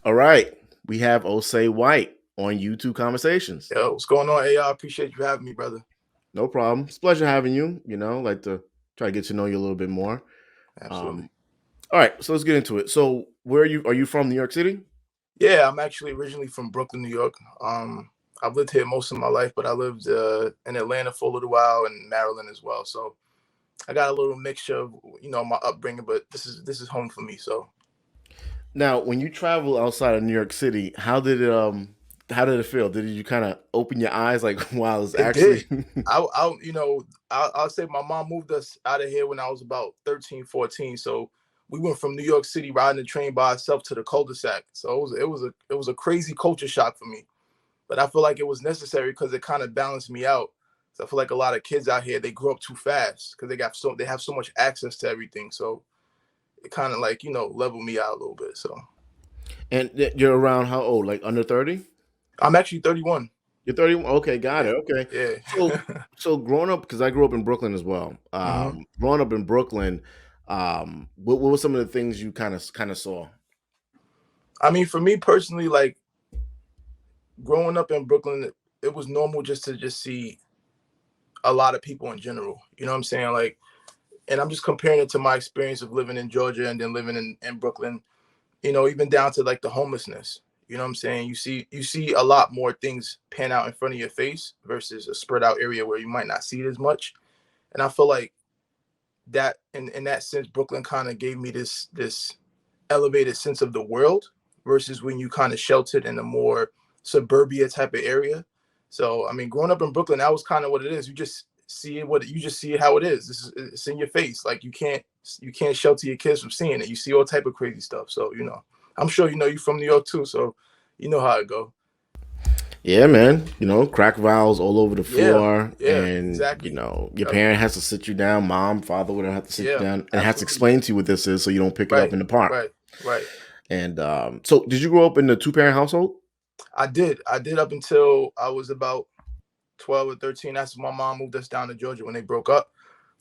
All right. We have Osei White on YouTube Conversations. Yo, what's going on, AR? Appreciate you having me, brother. No problem. It's a pleasure having you. Like to try to get to know you a little bit more. Absolutely. Um, all right, so let's get into it. So where are you? Are you from New York City? Yeah, I'm actually originally from Brooklyn, New York. I've lived here most of my life, but I lived in Atlanta for a little while and Maryland as well. So I got a little mixture of my upbringing, but this is home for me. So Now, when you travel outside of New York City, how did it feel? Did you kind of open your eyes like wow, it's it actually did. I'll say my mom moved us out of here when I was about 13, 14. So we went from New York City riding the train by ourselves to the cul-de-sac. So it was a crazy culture shock for me. But I feel like it was necessary because it kind of balanced me out. So I feel like a lot of kids out here, they grow up too fast because they have so much access to everything. So it kind of like leveled me out a little bit. So and you're around how old? Like under 30? I'm actually 31. You're 31. Okay, got Yeah, it. Okay. So yeah. so growing up, because I grew up in Brooklyn as well. hmm Growing up in Brooklyn, what were some of the things you kind of saw? I mean, for me personally, like growing up in Brooklyn, it was normal just to just see a lot of people in general. You know what I'm saying? Like, and I'm just comparing it to my experience of living in Georgia and then living in Brooklyn. Even down to like the homelessness. You know what I'm saying? You see a lot more things pan out in front of your face versus a spread out area where you might not see it as much. And I feel like that in that sense, Brooklyn kind of gave me this elevated sense of the world versus when you kind of sheltered in a more suburbia type of area. So I mean, growing up in Brooklyn, that was kind of what it is. You just see it what you just see it how it is. It's in your face. Like you can't shelter your kids from seeing it. You see all type of crazy stuff. So I'm sure you from New York too. So you know how it go. Yeah, man. Crack vials all over the Yeah, floor, yeah, and exactly. your Yep. parent has to sit you down. Mom, father would have to sit you Yeah, down and has to absolutely. explain to you what this is, so you don't pick it up Right, in the park. right, right. And so, did you grow up in a two-parent household? I did up until I was about 12 or 13. That's when my mom moved us down to Georgia when they broke up.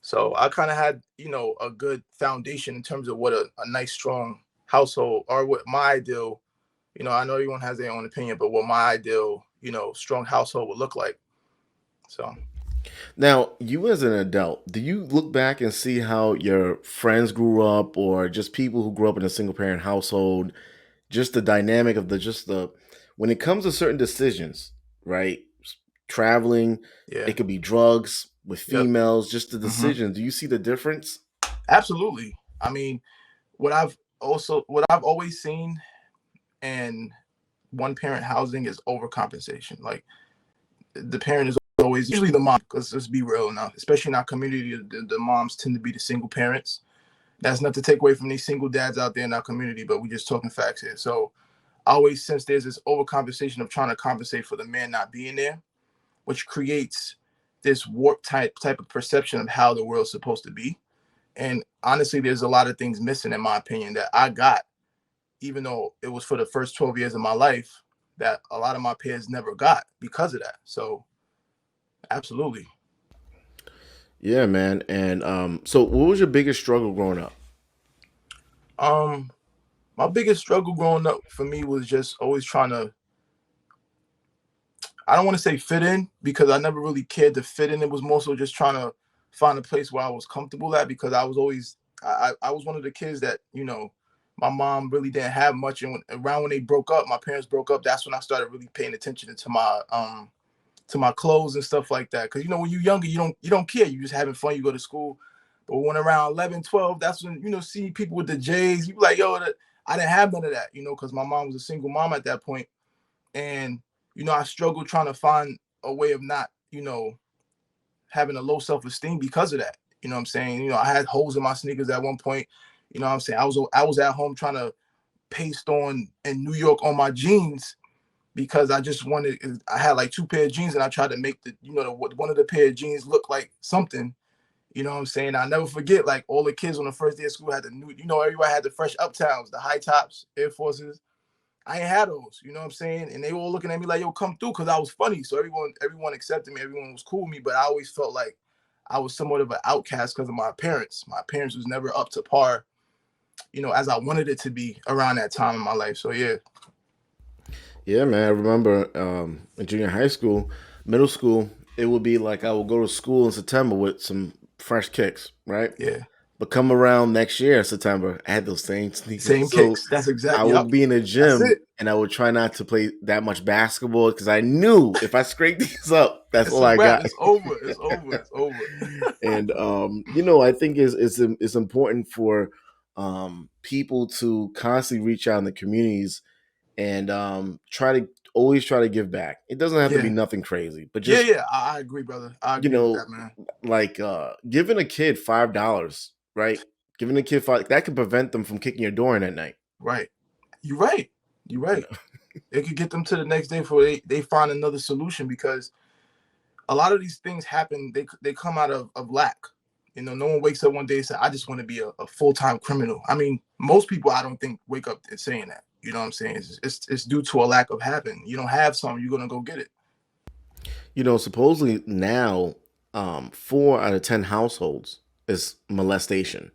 So I kind of had, a good foundation in terms of what a nice, strong household or what my ideal, I know everyone has their own opinion, but what my ideal, strong household would look like. So Now, you as an adult, do you look back and see how your friends grew up, or just people who grew up in a single-parent household? Just the dynamic of the when it comes to certain decisions, right? Traveling, it yeah, could be drugs with yep. females, just the hmm decision. Do you see the difference? Absolutely. I mean, what I've always seen in one parent housing is overcompensation. Like the parent is always usually the mom. Let's be real now, especially in our community, the moms tend to be the single parents. That's not to take away from these single dads out there in our community, but we're just talking facts here. So I always sense there's this overcompensation of trying to compensate for the man not being there, which creates this warped type of perception of how the world's supposed to be. And honestly, there's a lot of things missing in my opinion that I got, even though it was for the first 12 years of my life, that a lot of my peers never got because of that. So absolutely. Yeah, man. And so what was your biggest struggle growing up? Um, my biggest struggle growing up for me was just always trying to, I don't want to say fit in because I never really cared to fit in. It was more so just trying to find a place where I was comfortable at because I was always I was one of the kids that my mom really didn't have much, and around when they broke up, my parents broke up. That's when I started really paying attention to my clothes and stuff like that. Because when you're younger, you don't care. You just having fun. You go to school. But when around 11, 12, that's when see people with the J's. You be like, yo, I didn't have none of that. Because my mom was a single mom at that point, and I struggled trying to find a way of not having a low self-esteem because of that. You know what I'm saying? I had holes in my sneakers at one point. You know what I'm saying? I was at home trying to paste on in New York on my jeans because I just wanted. I had like two pair of jeans and I tried to make one of the pair of jeans look like something. You know what I'm saying? I never forget, like all the kids on the first day of school had the new, everybody had the fresh uptowns, the high tops, Air Forces. I ain't had those, you know what I'm saying? And they were all looking at me like, yo, come through, because I was funny. So everyone accepted me, everyone was cool with me, but I always felt like I was somewhat of an outcast because of my parents. My parents was never up to par, as I wanted it to be around that time in my life. So yeah. Yeah, man. I remember in junior high school, middle school, it would be like I would go to school in September with some fresh kicks, right? Yeah, But come around next year, September, I had those same sneakers. same So kicks. That's I exactly. Yep, would be in the that's gym it. and I would try not to play that much basketball because I knew if I scraped these up, that's It's all a I wrap. got. It's over. It's over. It's over. And I think it's important for people to constantly reach out in the communities and try to always try to give back. It doesn't have to be Yeah, nothing crazy, but yeah, just yeah. I agree, brother. I you agree with know, that, man. like giving a kid $5, right? Giving a kid five that could prevent them from kicking your door in at night. Right. You're right. You're You right. know, It could get them to the next day before they find another solution because a lot of these things happen. They come out of lack. You know, no one wakes up one day and says, "I just want to be a full time criminal." I mean, most people I don't think wake up and saying that. You know what I'm saying? It's due to a lack of having. You don't have something, you're gonna go get it. supposedly now, 4 out of 10 households is molestation.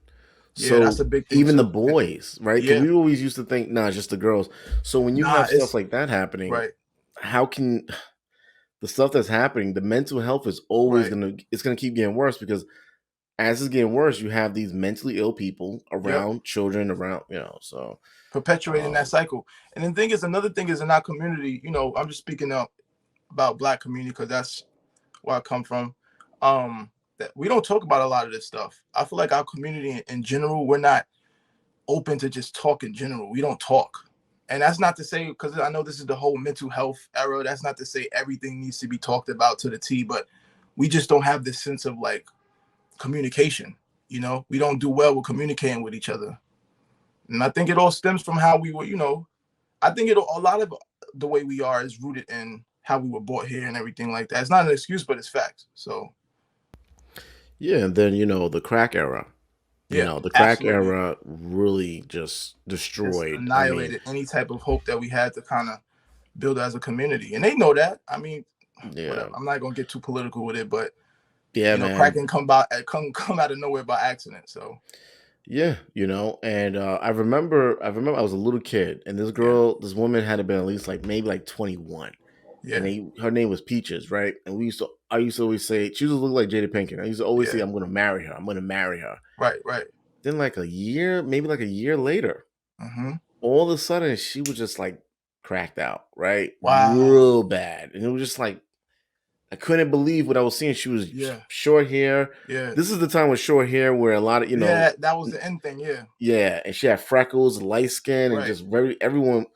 Yeah, that's So a big thing even the too. boys, right? Because Yeah, we always used to think, nah, just the girls. So when you nah, have stuff it's like that happening, right, how can the stuff that's happening, the mental health is always right. gonna keep getting worse because as it's getting worse, you have these mentally ill people Yep, around children, around, so perpetuating that um, cycle. And the thing is, another thing is in our community. You know, I'm just speaking up about Black community because that's where I come from. That we don't talk about a lot of this stuff. I feel like our community in general, we're not open to just talk in general. We don't talk. And that's not to say, because I know this is the whole mental health era. That's not to say everything needs to be talked about to the T, but we just don't have this sense of like communication. You know, we don't do well with communicating with each other. And I think it all stems from how we were, I think a lot of the way we are is rooted in how we were brought here and everything like that. It's not an excuse, but it's facts. So yeah, and then the crack era. yeah, The crack absolutely. era really just Just destroyed. I mean, annihilated any type of hope that we had to kind of build as a community. And they know that. I mean, yeah, whatever. I'm not gonna get too political with it, but yeah, man. cracking come out of nowhere by accident. So Yeah, and I remember I was a little kid, and yeah, this woman had to been at least like maybe like 21, and yeah, her name was Peaches, right? And I used to always say she used to look like Jada Pinkett. I used to always say, yeah. "I'm going to marry her. I'm going to marry her." Right, right. Then like a year, maybe like a year later, Mm-hmm. all of a sudden she was just like cracked out, right? Wow. Real bad, and it was just like I couldn't believe what I was seeing. She was Yeah, short hair. yeah, This is the time with short hair where a lot of yeah. That was the end thing. Yeah, yeah, and she had freckles, light skin, and right. just very everyone.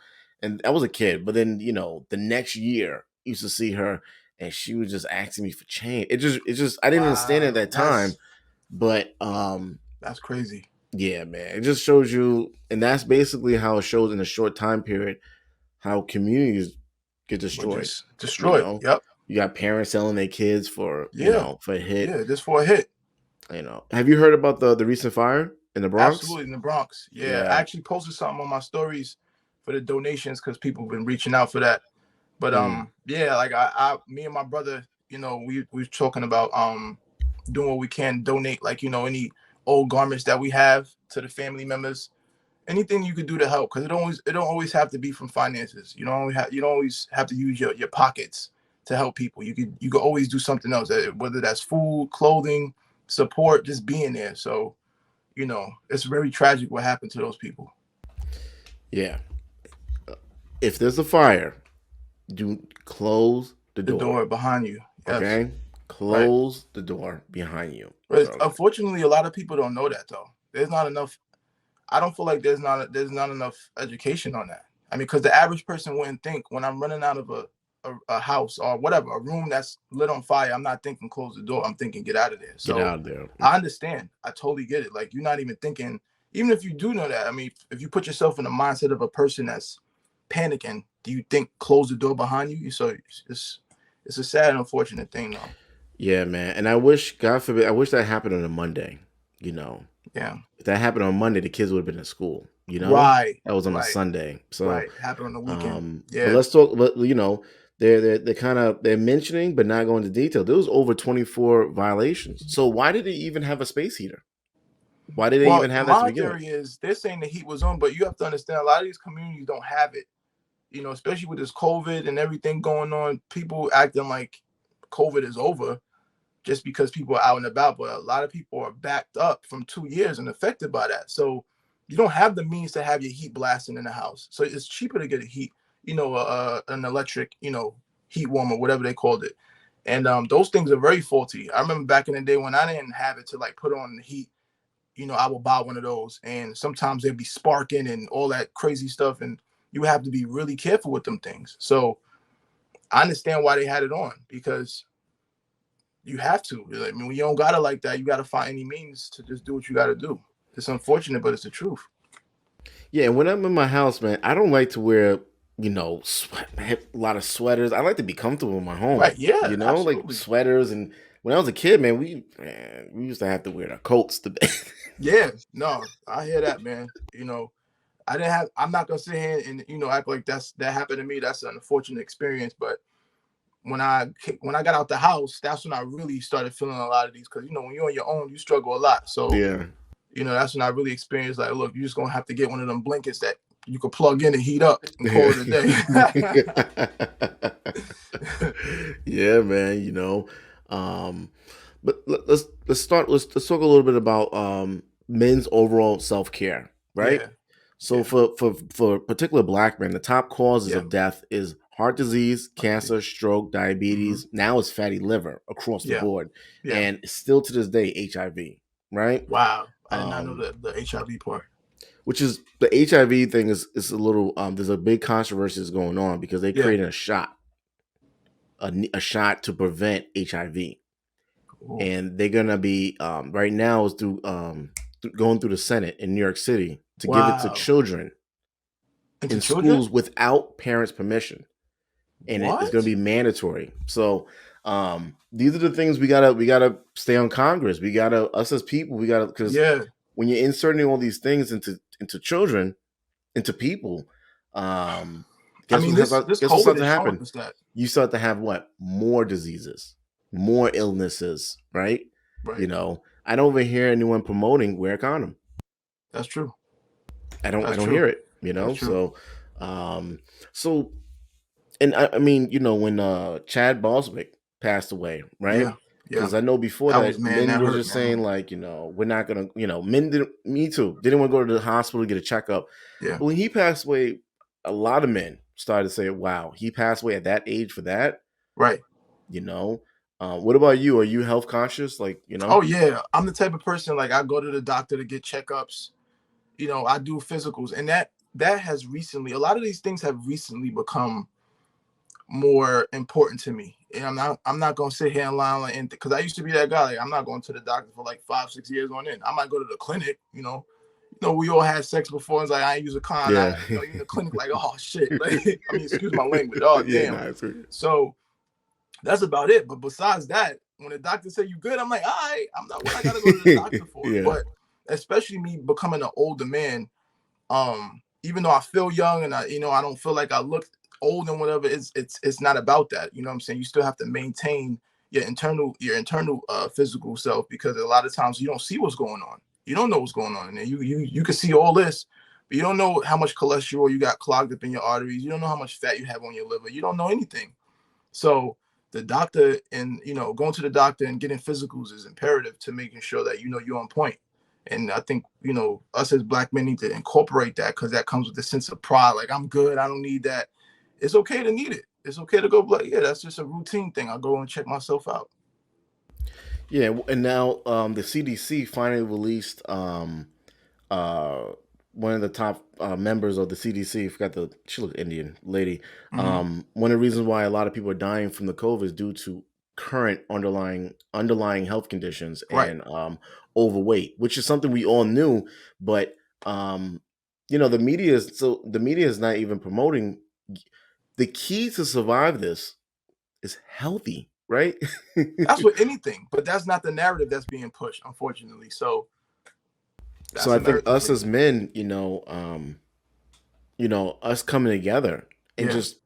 And I was a kid, but then the next year I used to see her, and she was just asking me for change. It just I didn't understand it at Wow. that time, but That's crazy. yeah, man, it just shows you, and that's basically how it shows in a short time period how communities get But destroyed. just You destroyed. know, Yep. you got parents selling their kids for Yeah. for a hit. Yeah. Just for a hit. Have you heard about the recent fire in the Bronx? Absolutely in the Bronx. Yeah. I Yeah. actually posted something on my stories for the donations because people have been reaching out for that. But Mm. yeah, like me and my brother, we were talking about doing what we can, donate like, any old garments that we have to the family members. Anything you could do to help, because it don't always have to be from finances. You don't always have to use your pockets to help people. You could always do something else, whether that's food, clothing, support, just being there. So it's very tragic what happened to those people. Yeah. If there's a fire, do close the The door. door behind you. Yes. Okay? Right. Close the door behind you. But So unfortunately, a lot of people don't know that though. There's not enough. I don't feel like there's not enough education on that. I mean, because the average person wouldn't think when I'm running out of a house or whatever, a room that's lit on fire, I'm not thinking close the door. I'm thinking get out of there. get So out of there. I understand. I totally get it. Like you're not even thinking, even if you do know that. I mean, if you put yourself in the mindset of a person that's panicking, do you think close the door behind you? So it's a sad and unfortunate thing though. Yeah, man. And I wish, God forbid, I wish that happened on a Monday. You know, Yeah. if that happened on Monday, the kids would have been in school. Right. That was on a Right. Sunday. So, Right. Happened on the weekend. but Yeah. let's talk. But they're kind of they're mentioning, but not going into detail. There was over 24 violations. So why did they even have a space heater? Why did they Well, even have that to my begin with? theory is they're saying the heat was on, but you have to understand a lot of these communities don't have it. especially with this COVID and everything going on, people acting like COVID is over just because people are out and about. But a lot of people are backed up from 2 years and affected by that. So you don't have the means to have your heat blasting in the house. So it's cheaper to get a heat, an electric, heat warmer, whatever they called it. And those things are very faulty. I remember back in the day when I didn't have it to like put on the heat, I would buy one of those, and sometimes they'd be sparking and all that crazy stuff, and you have to be really careful with them things. So I understand why they had it on, because you have to. I mean, when you don't got it like that, you got to find any means to just do what you got to do. It's unfortunate, but it's the truth. Yeah, and when I'm in my house, man, I don't like to wear, a lot of sweaters. I like to be comfortable in my Right? home, Yeah, like absolutely. sweaters. And when I was a kid, man, we used to have to wear the coats to bed. Yeah, no, I hear that, man. I didn't have. I'm not gonna sit here and act like that happened to me. That's an unfortunate experience, but when I got out the house, that's when I really started feeling a lot of these, because when you're on your own, you struggle a lot. So Yeah. that's when I really experienced, like, look, you're just gonna have to get one of them blankets that you could plug in and heat up and call it a day. Yeah, man, Um but let's talk a little bit about men's overall self-care, right? Yeah, So yeah, for particular black men, the top causes yeah, of death is heart disease, cancer, stroke, hmm, diabetes. Now it's fatty liver across the yeah, board, yeah. and still to this day HIV, right? Wow, I did not know Um, the HIV part. which is the HIV thing is a little there's a big controversy that's going on because they Yeah. created a shot to prevent HIV, Ooh. and they're gonna be right now is going through the Senate in New York City to give it to Wow. children Into in children? schools without parents' permission, and it is going to What? be mandatory. So these are the things we gotta stay on Congress. We gotta us as people. We gotta because Yeah. when you're inserting all these things into children, into people, um, I mean, this guess what COVID starts to is showing happen? us that. You start to have what more diseases, more illnesses, right? Right. I don't even hear anyone promoting wear a condom. That's true. I That's don't true. hear it. That's true. Um, so and I mean, when Chad Boswick passed away, right? Yeah. Yeah. Because I know before That was, that, man, men that was hurt, just saying man. like, we're not gonna, men didn't, me too, didn't want to go to the hospital to get a checkup. Yeah. But when he passed away, a lot of men started to say, "Wow, he passed away at that age for that." Right. You know, what about you? Are you health conscious? Like, Oh yeah. I'm the type of person, like, I go to the doctor to get checkups. I do physicals, and that has recently, a lot of these things have recently become more important to me. And I'm not gonna sit here and lie, like, and because I used to be that guy. Like, I'm not going to the doctor for like 5, 6 years on end. I might go to the clinic. We all had sex before. It's like I ain't use a con. yeah, You in the clinic, like, oh shit. Like, I mean, excuse my language. Oh yeah, damn. nice. So that's about it. But besides that, when the doctor say you good, I'm like, all right. I'm not what I gotta go to the doctor for. Yeah, But especially me becoming an older man, even though I feel young and I don't feel like I look old and whatever, it's not about that. You know what I'm saying? You still have to maintain your internal physical self, because a lot of times you don't see what's going on. You don't know what's going on, and you can see all this, but you don't know how much cholesterol you got clogged up in your arteries. You don't know how much fat you have on your liver. You don't know anything. So the doctor, and going to the doctor and getting physicals is imperative to making sure that you're on point. And I think us as black men need to incorporate that, because that comes with a sense of pride. Like, I'm good, I don't need that. It's okay to need it. It's okay to go, like, yeah, that's just a routine thing. I'll go and check myself out. yeah. And now the CDC finally released uh one of the top members of the CDC. Forgot she looked Indian lady. Hmm. One of the reasons why a lot of people are dying from the COVID is due to current underlying health conditions Right. and overweight, which is something we all knew, but um, the media is not even promoting. The key to survive this is healthy, right? That's with anything, but that's not the narrative that's being pushed, unfortunately. So So that's I think America us for you. as men, us coming together and Yeah. just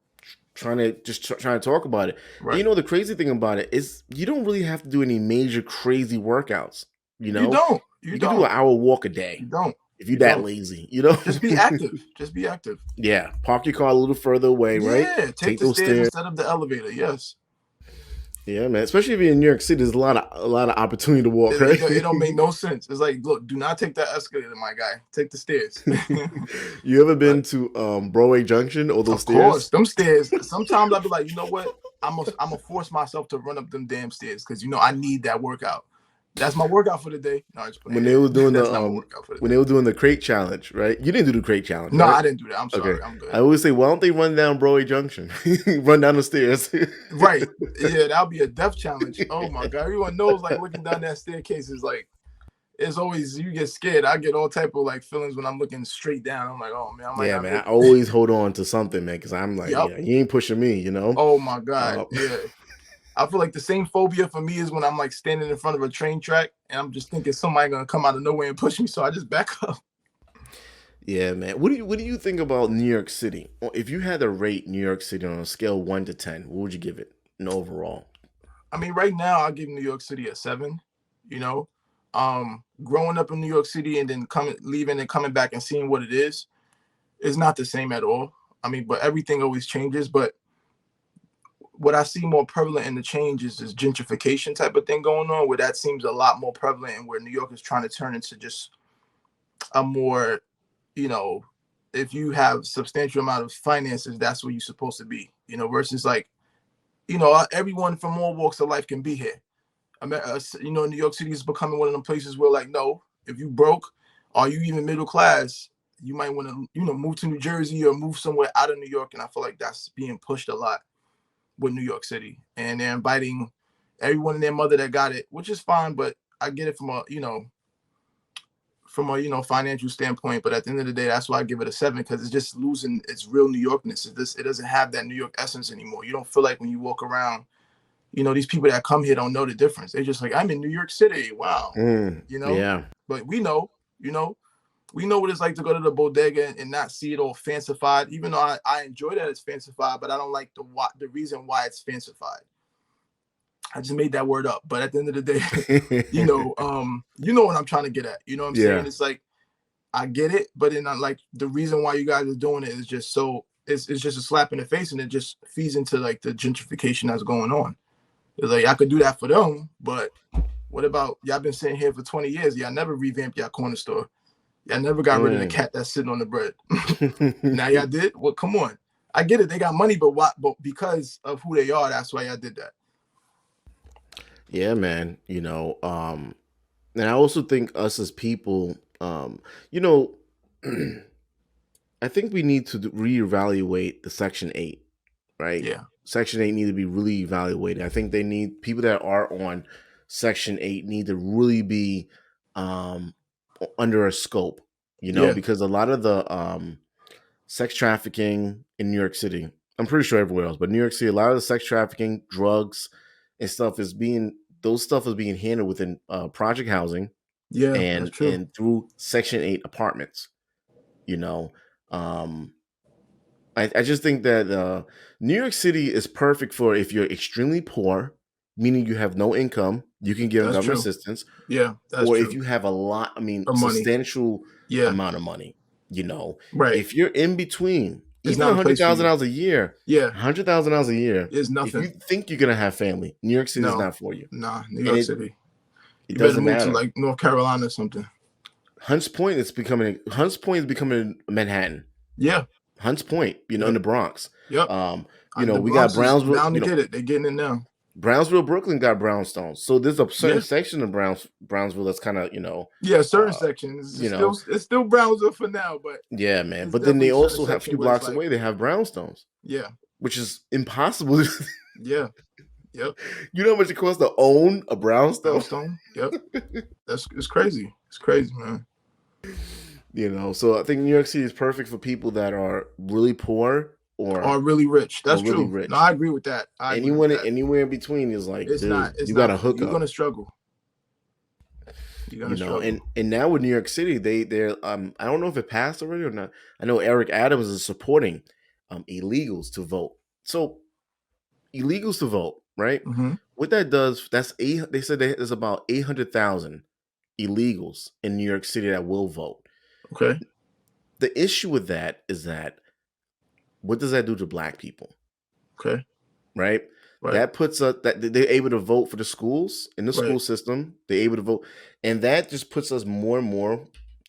trying to talk about it. And Right. the crazy thing about it is you don't really have to do any major crazy workouts. You You know, don't. You you could do don't. an hour walk a You day. don't. if you're You that don't. lazy, you know? Just be active. Just be active. Yeah, park your car a little further away, right? Yeah, take Take the those stairs stairs. instead of the elevator. Yes. Yeah, man. Especially if you're in New York City, there's a lot of opportunity to walk, right? It don't make no sense. It's like, look, do not take that escalator, my guy. Take the stairs. You ever But been to Broadway Junction or those of course, stairs? them stairs. Sometimes I'll be like, you know what? I'm gonna force myself to run up them damn stairs because I need that workout. That's my workout for the day. No, I just playing. When they was doing That's not my workout for the when they day. was doing the crate challenge, right? You didn't do the crate challenge, No, right? I didn't do that. I'm Okay. sorry. I'm I good. always say, why don't they run down Broadway Junction? Run down the stairs. Right. Yeah, that'll be a death challenge. Oh my god. Everyone knows like looking down that staircase is like it's always you get scared. I get all type of like feelings when I'm looking straight down. I'm like, oh man, I might Yeah, not man. I make it. always hold on to something, man, because I'm like, Yep. yeah, you ain't pushing me, you know? Oh my god. Uh, Yeah. I feel like the same phobia for me is when I'm like standing in front of a train track and I'm just thinking somebody gonna come out of nowhere and push me, so I just back up. yeah, man. What do you think about New York City? Well, if you had to rate New York City on a scale of 1 to 10, what would you give it? In overall. I mean, right now I'll give New York City a 7. You know, growing up in New York City and then coming, leaving and coming back and seeing what it is not the same at all. I mean, but everything always changes. But what I see more prevalent in the change is this gentrification type of thing going on, where that seems a lot more prevalent, and where New York is trying to turn into just a more, you know, if you have substantial amount of finances, that's where you're supposed to be. Versus like, everyone from all walks of life can be here. New York City is becoming one of them places where, like, no, if you broke, or you even middle class, you might want to, move to New Jersey or move somewhere out of New York. And I feel like that's being pushed a lot with New York City, and they're inviting everyone and their mother that got it, which is fine. But I get it from a financial standpoint. But at the end of the day, that's why I give it a 7, because it's just losing its real New Yorkness. It doesn't have that New York essence anymore. You don't feel like when you walk around, these people that come here don't know the difference. They're just like, I'm in New York City. Wow. You know? Yeah. But you know, we know what it's like to go to the bodega and not see it all fancified, even though I enjoy that it's fancified, but I don't like the reason why it's fancified. I just made that word up. But at the end of the day, what I'm trying to get at. You know what I'm saying? Yeah. It's like I get it, but then like the reason why you guys are doing it is just so it's just a slap in the face, and it just feeds into like the gentrification that's going on. It's like I could do that for them, but what about y'all been sitting here for 20 years? Y'all never revamped your corner store. Y'all never got rid of the Mm. cat that's sitting on the bread. Now y'all did? Well, come on. I get it. They got money, but what? But because of who they are, that's why y'all did that. Yeah, man. And I also think us as people, you know, I think we need to reevaluate the Section 8, right? Yeah. Section 8 need to be really evaluated. I think they need people that are on Section 8 need to really be um, under a scope, Yeah. because a lot of the sex trafficking in New York City, I'm pretty sure everywhere else, but New York City, a lot of the sex trafficking, drugs, and stuff those stuff is being handled within project housing Yeah. That's and true. through Section 8 apartments. You know, um, I just think that New York City is perfect for if you're extremely poor, meaning you have no income, you can get That's government true. assistance, Yeah. That's or if true. you have a lot, I mean, Or money. substantial Yeah. amount of money. You know, Right. if you're in between, It's even not a a hundred place for thousand you. dollars a year, Yeah. $100,000 a year, It's if you nothing. think you're gonna have family, New York City is No. not for you, Nah. New and York it City. it You better doesn't move to matter. like North Carolina or something. Hunts Point is becoming Manhattan. Yeah. Hunts Point, in Yep. the Bronx. Yep. The We got Bronx is Brownsville. bound to get it. They're getting it now. Brownsville, Brooklyn got brownstones. So there's a certain Yeah. section of Brownsville that's kind of, Yeah, certain uh, sections. you know, It's still Brownsville for now, but yeah, man. it's But then they definitely a certain also have a section few where it's blocks like, away. They have brownstones, yeah, which is impossible. yeah, yep. You know how much it costs to own a brownstone? Brownstone, yep. It's crazy. It's crazy, man. So I think New York City is perfect for people that are really poor Or really rich. or That's really true. No, rich. I agree with that. I agree with Anyone that. anywhere in between is like, It's not. dude, It's you got not to for you. hook You're up. gonna struggle. You're gonna And struggle. now with New York City, they're I don't know if it passed already or not. I know Eric Adams is supporting illegals to vote. So illegals to vote, right? Hmm. What that does, that's eight. They said there's about 800,000 illegals in New York City that will vote. Okay. The issue with that is that what does that do to black people, Okay. right? Right. That puts us that they're able to vote for the schools in the Right. school system. They're able to vote, and that just puts us more and more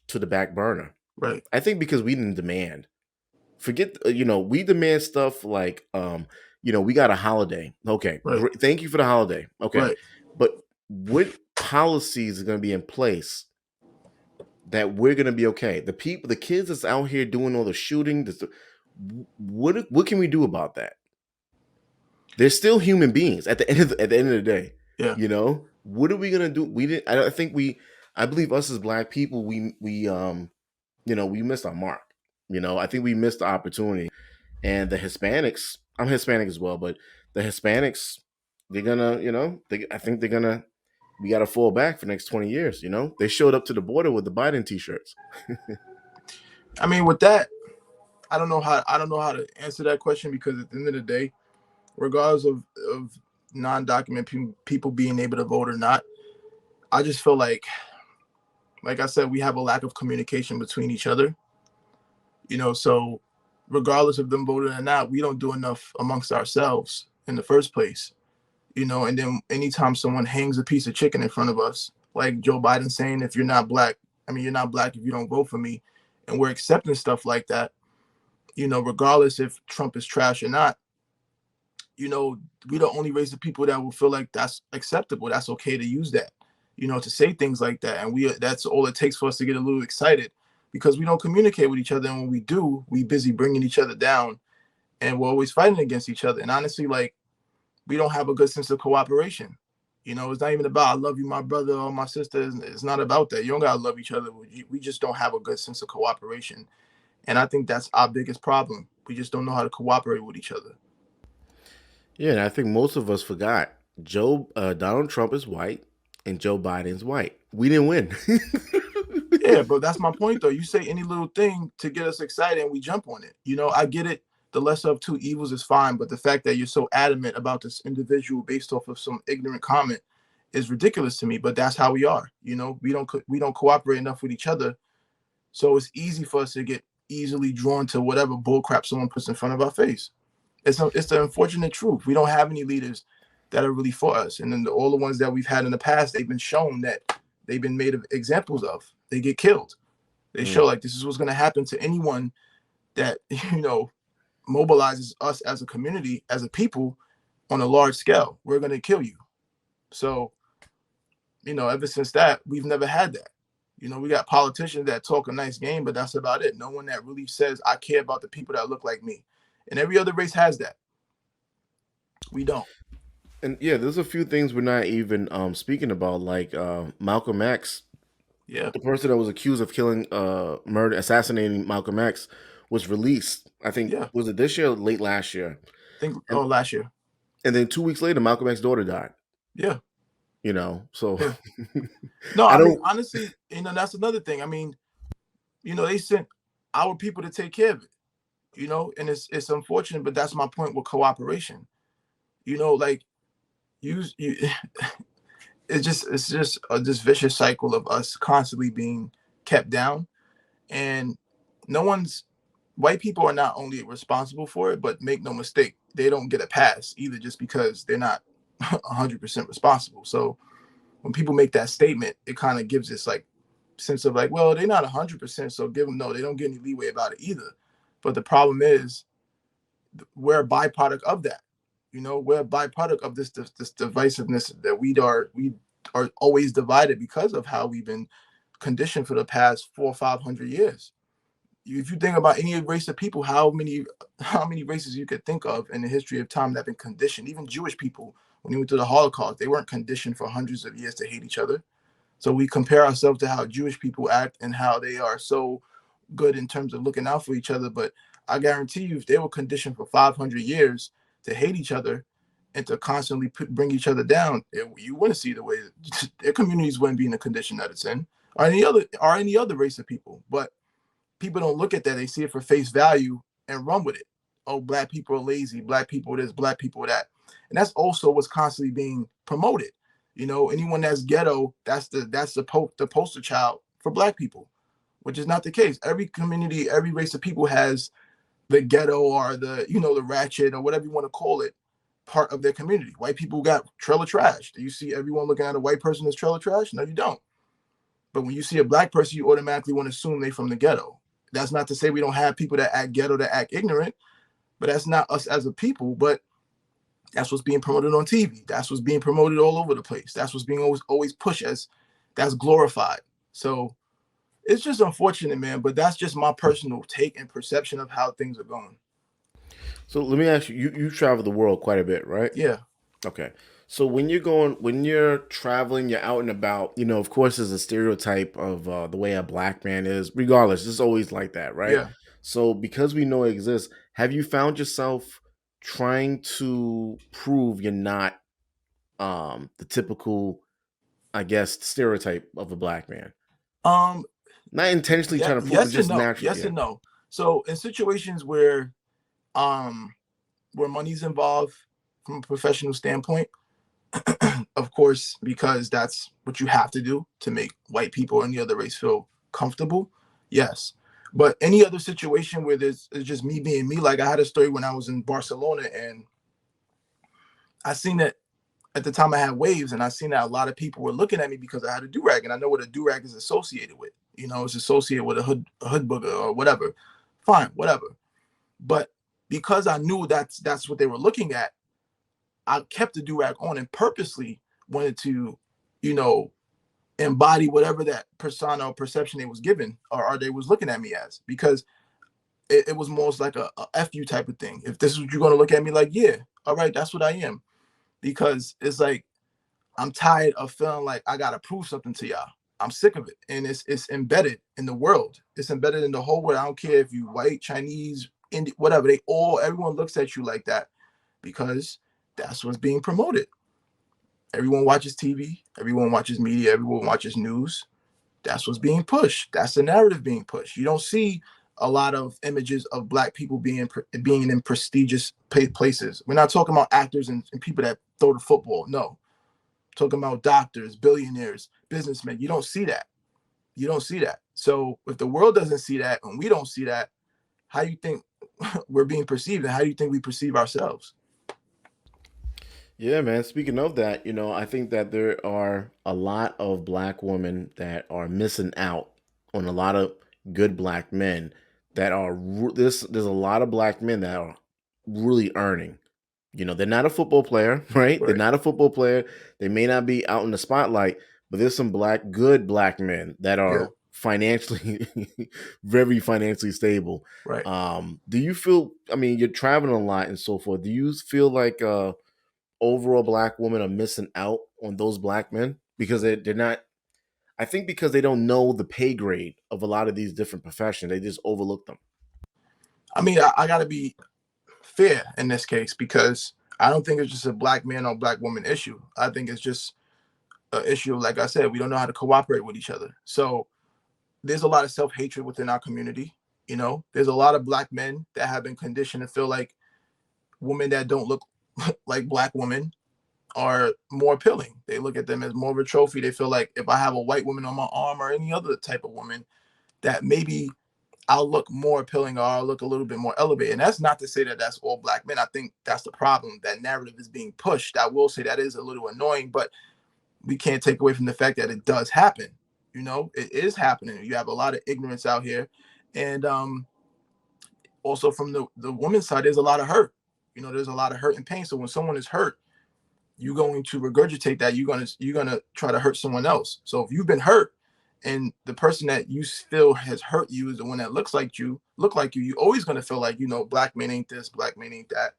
to the back burner. Right. I think because we didn't demand. Forget, we demand stuff like, we got a holiday. Okay, Right. great. Thank you for the holiday. Okay, Right. but what policies are going to be in place that we're going to be okay? The people, the kids that's out here doing all the shooting, what can we do about that? They're still human beings at the end at the end of the day. Yeah. What are we gonna do? We didn't. I don't think we. I believe us as black people, we missed our mark. I think we missed the opportunity. And the Hispanics, I'm Hispanic as well, but the Hispanics, they're gonna, I think they're gonna. We got to fall back for the next 20 years. They showed up to the border with the Biden t-shirts. I mean, with that, I don't know how to answer that question, because at the end of the day, regardless of non-documented people being able to vote or not, I just feel like I said, we have a lack of communication between each other. So regardless of them voting or not, we don't do enough amongst ourselves in the first place. And then anytime someone hangs a piece of chicken in front of us, like Joe Biden saying, if you're not black, I mean, you're not black if you don't vote for me, and we're accepting stuff like that, regardless if Trump is trash or not, we the only race of people that will feel like that's acceptable. That's okay to use that, to say things like that. And that's all it takes for us to get a little excited, because we don't communicate with each other. And when we do, we busy bringing each other down, and we're always fighting against each other. And honestly, like, we don't have a good sense of cooperation. It's not even about I love you, my brother or my sister. It's not about that. You don't gotta love each other. We just don't have a good sense of cooperation, and I think that's our biggest problem. We just don't know how to cooperate with each other. Yeah, and I think most of us forgot Donald Trump is white and Joe Biden's white. We didn't win. Yeah, but that's my point though. You say any little thing to get us excited and we jump on it. I get it. The lesser of two evils is fine, but the fact that you're so adamant about this individual based off of some ignorant comment is ridiculous to me. But that's how we are. We don't cooperate enough with each other, so it's easy for us to get easily drawn to whatever bullcrap someone puts in front of our face. It's the unfortunate truth. We don't have any leaders that are really for us, and then all the ones that we've had in the past, they've been shown that they've been made of examples of. They get killed. They show Mm. like this is what's going to happen to anyone that mobilizes us as a community, as a people, on a large scale. We're going to kill you. So ever since that, we've never had that. We got politicians that talk a nice game, but that's about it. No one that really says I care about the people that look like me. And every other race has that. We don't. And yeah, there's a few things we're not even speaking about, like Malcolm X, Yeah. the person that was accused of assassinating Malcolm X, was released. I think, Yeah. was it this year or late last year? I think And last year. and then 2 weeks later, Malcolm X's daughter died. Yeah. So Yeah. No, I I mean, don't. honestly, that's another thing. I mean, they sent our people to take care of it, and it's unfortunate, but that's my point with cooperation. Like, you it's just this vicious cycle of us constantly being kept down, and no one's white people are not only responsible for it, but make no mistake, they don't get a pass either, just because they're not 100% responsible. So when people make that statement, it kind of gives this like sense of like, well, they're not 100%, so give them, no, they don't get any leeway about it either. But the problem is, we're a byproduct of that. We're a byproduct of this divisiveness that we are always divided because of how we've been conditioned for the past 400 or 500 years. If you think about any race of people, how many races you could think of in the history of time that have been conditioned? Even Jewish people, when they went through the Holocaust, they weren't conditioned for hundreds of years to hate each other. So we compare ourselves to how Jewish people act and how they are so good in terms of looking out for each other. But I guarantee you, if they were conditioned for 500 years to hate each other and to constantly bring each other down, you wouldn't see the way their communities wouldn't be in the condition that it's in, or any other race of people. But people don't look at that. They see it for face value and run with it. Oh, black people are lazy. Black people this. Black people that. And that's also what's constantly being promoted. Anyone that's ghetto, that's the poster child for black people. which is not the case. Every community, every race of people has the ghetto or the, the ratchet or whatever you want to call it, part of their community. White people got trailer trash. Do you see everyone looking at a white person as trailer trash? No, you don't. But when you see a black person, you automatically want to assume they from the ghetto. That's not to say we don't have people that act ghetto, that act ignorant, but that's not us as a people. But that's what's being promoted on TV. That's what's being promoted all over the place. That's what's being always pushed as that's glorified. So it's just unfortunate, man. But that's just my personal take and perception of how things are going. So let me ask you, you travel the world quite a bit, right? Yeah, Okay. So when you're traveling, you're out and about, of course, there's a stereotype of the way a black man is, regardless. It's always like that, right? yeah. So because we know it exists, have you found yourself trying to prove you're not the typical, I guess, stereotype of a black man? Um, Not intentionally yeah, trying to prove it, yes and just no. naturally. Yes Yeah. and no. So in situations um where money's involved from a professional standpoint, of course, because that's what you have to do to make white people or any other race feel comfortable. Yes. But any other situation where it's just me being me, like I had a story when I was in Barcelona and I seen that at the time I had waves and I seen that a lot of people were looking at me because I had a do-rag and I know what a do-rag is associated with. It's associated with a hood booger or whatever. Fine, whatever. But because I knew that's what they were looking at, I kept the do-rag on and purposely wanted to, you know, embody whatever that persona or perception they was given or they was looking at me as, because it was most like a F you type of thing. If this is what you're gonna look at me like, yeah, all right, that's what I am. Because it's like I'm tired of feeling like I gotta prove something to y'all. I'm sick of it. And it's embedded in the world. It's embedded in the whole world. I don't care if you white, Chinese, Indian, whatever. Everyone looks at you like that because that's what's being promoted. Everyone watches TV, everyone watches media, everyone watches news. That's what's being pushed. That's the narrative being pushed. You don't see a lot of images of black people being in prestigious places. We're not talking about actors and people that throw the football. No, talking about doctors, billionaires, businessmen. You don't see that. You don't see that. So if the world doesn't see that and we don't see that, how do you think we're being perceived and how do you think we perceive ourselves? Yeah, man. Speaking of that, I think that there are a lot of black women that are missing out on a lot of good black men that are there's a lot of black men that are really earning. They're not a football player, right? They're Right, not a football player. They may not be out in the spotlight, but there's some good black men that yeah, are financially very financially stable. right. Do you feel, I mean, you're traveling a lot and so forth. Do you feel like overall black women are missing out on those black men because they're not, I think because they don't know the pay grade of a lot of these different professions, they just overlook them. I mean, I got to be fair in this case because I don't think it's just a black man or black woman issue. I think it's just an issue, like I said, we don't know how to cooperate with each other. So there's a lot of self hatred within our community. There's a lot of black men that have been conditioned to feel like women that don't look like black women are more appealing. They look at them as more of a trophy. They feel like if I have a white woman on my arm or any other type of woman, that maybe I'll look more appealing or I'll look a little bit more elevated. And that's not to say that that's all black men. I think that's the problem. That narrative is being pushed. I will say that is a little annoying, but we can't take away from the fact that it does happen. It is happening. You have a lot of ignorance out here. And also from the woman's side, there's a lot of hurt. There's a lot of hurt and pain. So when someone is hurt, you're going to regurgitate that. You're gonna try to hurt someone else. So if you've been hurt and the person that you feel has hurt you is the one that look like you, you're always gonna feel like, black men ain't this, black men ain't that,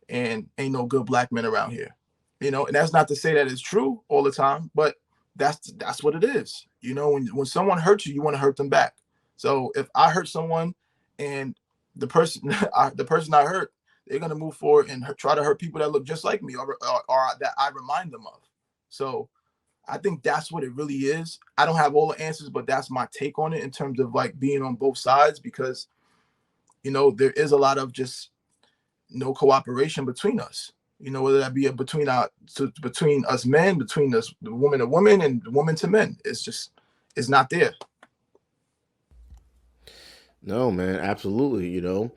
and ain't no good black men around here. And that's not to say that it's true all the time, but that's what it is. When someone hurts you, you want to hurt them back. So if I hurt someone and the person the person I hurt, they're gonna move forward and try to hurt people that look just like me or that I remind them of. So I think that's what it really is. I don't have all the answers, but that's my take on it in terms of like being on both sides because there is a lot of just no cooperation between us. Whether that be between us men, between us the woman to woman and woman to men. It's not there. No, man, absolutely. So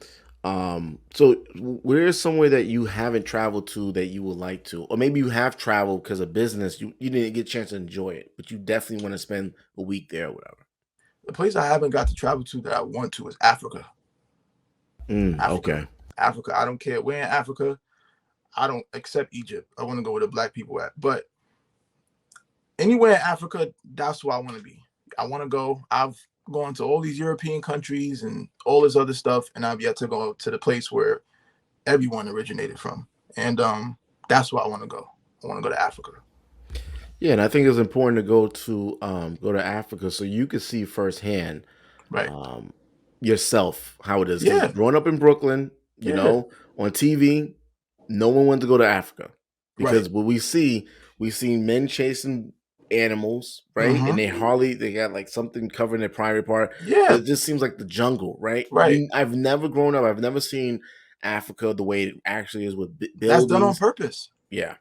where is somewhere that you haven't traveled to that you would like to, or maybe you have traveled because of business, you didn't get a chance to enjoy it, but you definitely want to spend a week there or whatever. The place I haven't got to travel to that I want to is Africa. Africa. Okay. Africa. I don't care where in Africa. I don't accept Egypt. I want to go where the black people at. But anywhere in Africa, that's where I want to be. I want to go. I've gone to all these European countries and all this other stuff, and I've yet to go to the place where everyone originated from. And that's where I want to go. I want to go to Africa. Yeah, and I think it's important to go to Africa so you can see firsthand Right. um, yourself how it is. Because Yeah. growing up in Brooklyn, Yeah. on TV, no one wanted to go to Africa Right. because what we seen men chasing animals, right? And Mm-hmm. they got like something covering their private part. Yeah. It just seems like the jungle, right? Right. I've never grown up. I've never seen Africa the way it actually is with That's done on buildings. purpose. Yeah,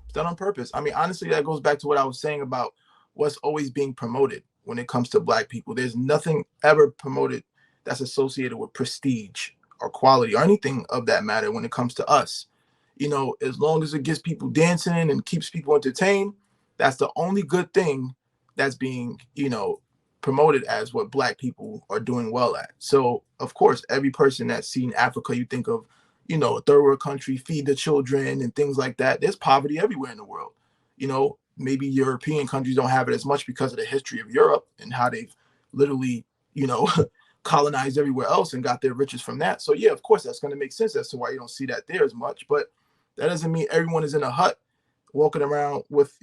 It's done on purpose. I mean, honestly, that goes back to what I was saying about what's always being promoted when it comes to black people. There's nothing ever promoted that's associated with prestige or quality or anything of that matter when it comes to us. As long as it gets people dancing and keeps people entertained, that's the only good thing that's being, promoted as what black people are doing well at. So, of course, every person that's seen Africa, you think of a third world country, feed the children and things like that. There's poverty everywhere in the world. Maybe European countries don't have it as much because of the history of Europe and how they've literally, you know, colonized everywhere else and got their riches from that. So yeah, of course, that's going to make sense as to why you don't see that there as much. But that doesn't mean everyone is in a hut walking around with,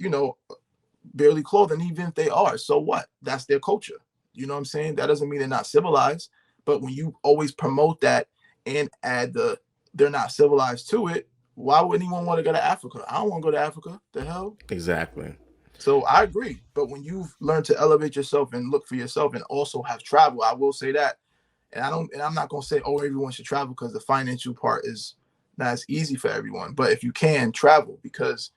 barely clothed. And even if they are, so what? That's their culture. You know what I'm saying? That doesn't mean they're not civilized. But when you always promote that and add the they're not civilized to it, why would anyone want to go to Africa? I don't want to go to Africa. The hell? exactly. So I agree. But when you've learned to elevate yourself and look for yourself and also have travel, I will say that. And I'm not gonna say, oh, everyone should travel because the financial part is not as easy for everyone. But if you can travel because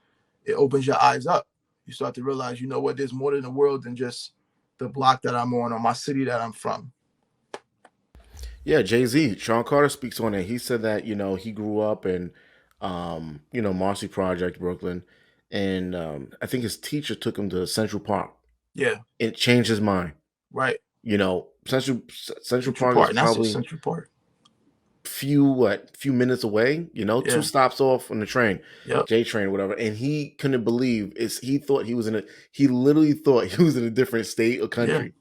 it opens your eyes up. You start to realize, you know what, there's more in the world than just the block that I'm on or my city that I'm from. Yeah, Jay-Z, Sean Carter speaks on it. He said that, he grew up in Marcy Project, Brooklyn, and I think his teacher took him to Central Park. Yeah, It changed his mind. right. Central Central Park Park. is And that's just probably Central Park. few minutes away, two Yeah. stops off on the train, Yep. J train or whatever. And he couldn't believe he literally thought he was in a different state or Yeah. country.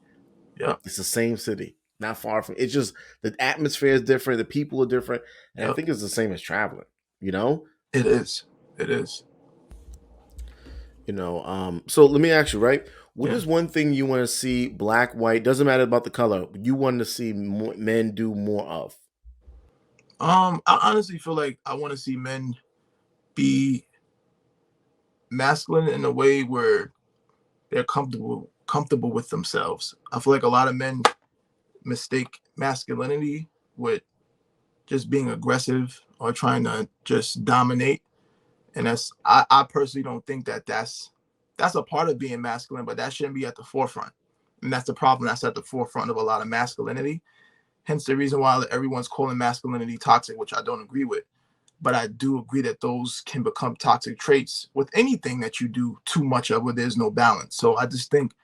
Yep. It's the same city, not far from. It's just the atmosphere is different, the people are different, and I Yep. think it's the same as traveling. You know, It is. It is. So let me ask you, right? What Yeah. is one thing you want to see black, white? Doesn't matter about the color. You want to see men do more of. I honestly feel like I want to see men be masculine in a way where they're comfortable with themselves. I feel like a lot of men mistake masculinity with just being aggressive or trying to just dominate. And I personally don't think that that's a part of being masculine, but that shouldn't be at the forefront. And that's the problem that's at the forefront of a lot of masculinity. Hence the reason why everyone's calling masculinity toxic, which I don't agree with. But I do agree that those can become toxic traits with anything that you do too much of where there's no balance. So I just think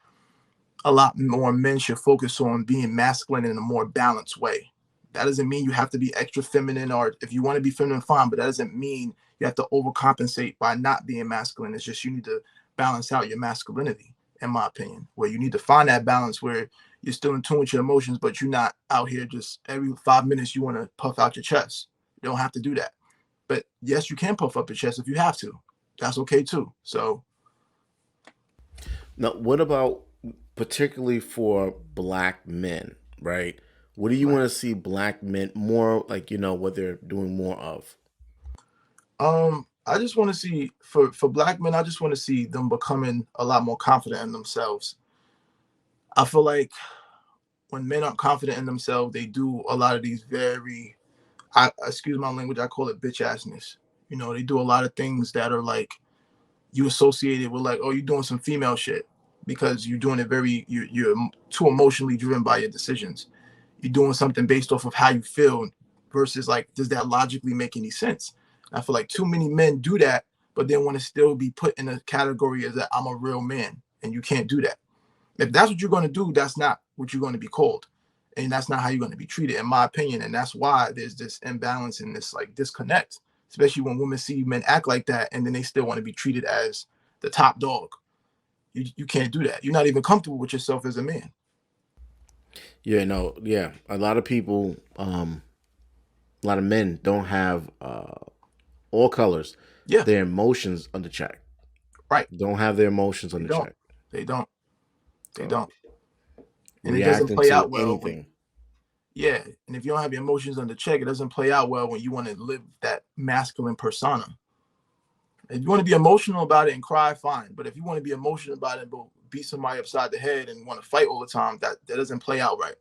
a lot more men should focus on being masculine in a more balanced way. That doesn't mean you have to be extra feminine, or if you want to be feminine, fine, but that doesn't mean you have to overcompensate by not being masculine. It's just you need to balance out your masculinity, in my opinion, where you need to find that balance where you're still in tune with your emotions, but you're not out here just every 5 minutes you want to puff out your chest. You don't have to do that. But yes, you can puff up your chest if you have to. That's okay too. So Now, what about particularly for black men, right? What do you right. want to see black men more like, what they're doing more of? I just want to see for black men, I just want to see them becoming a lot more confident in themselves. I feel like when men aren't confident in themselves, they do a lot of these very, excuse my language, I call it bitch assness. They do a lot of things that are like you associated with like, oh, you're doing some female shit because you're doing it very, you're too emotionally driven by your decisions. You're doing something based off of how you feel versus like, does that logically make any sense? And I feel like too many men do that, but then want to still be put in a category as that I'm a real man, and you can't do that. If that's what you're going to do, that's not what you're going to be called, and that's not how you're going to be treated, in my opinion. And that's why there's this imbalance and this like disconnect, especially when women see men act like that, and then they still want to be treated as the top dog. You can't do that. You're not even comfortable with yourself as a man. Yeah, no, yeah. A lot of people, a lot of men don't have all colors, Yeah, their emotions under check. right. Don't have their emotions They under don't. check. They don't. They So don't. And it doesn't reacting play to out well when, anything. yeah. And if you don't have your emotions under check, it doesn't play out well when you want to live that masculine persona. If you want to be emotional about it and cry, fine. But if you want to be emotional about it and beat somebody upside the head and want to fight all the time, that doesn't play out right.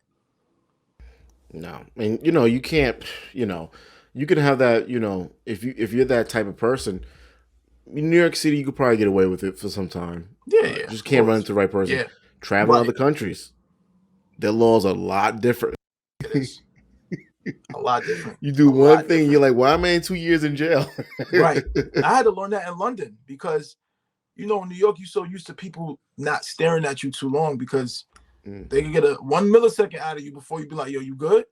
No, and you can't. You know, you can have that. If you're that type of person in New York City, you could probably get away with it for some time. Yeah, yeah, Just of can't run course. into the right person. Yeah, Travel to right. other countries, their laws are a lot different. It is a lot different. You do A one lot thing, you're different. like, why am I in 2 years in jail? Right. I had to learn that in London because in New York, you're so used to people not staring at you too long because Mm. they can get a 1 millisecond out of you before you be like, yo, you good?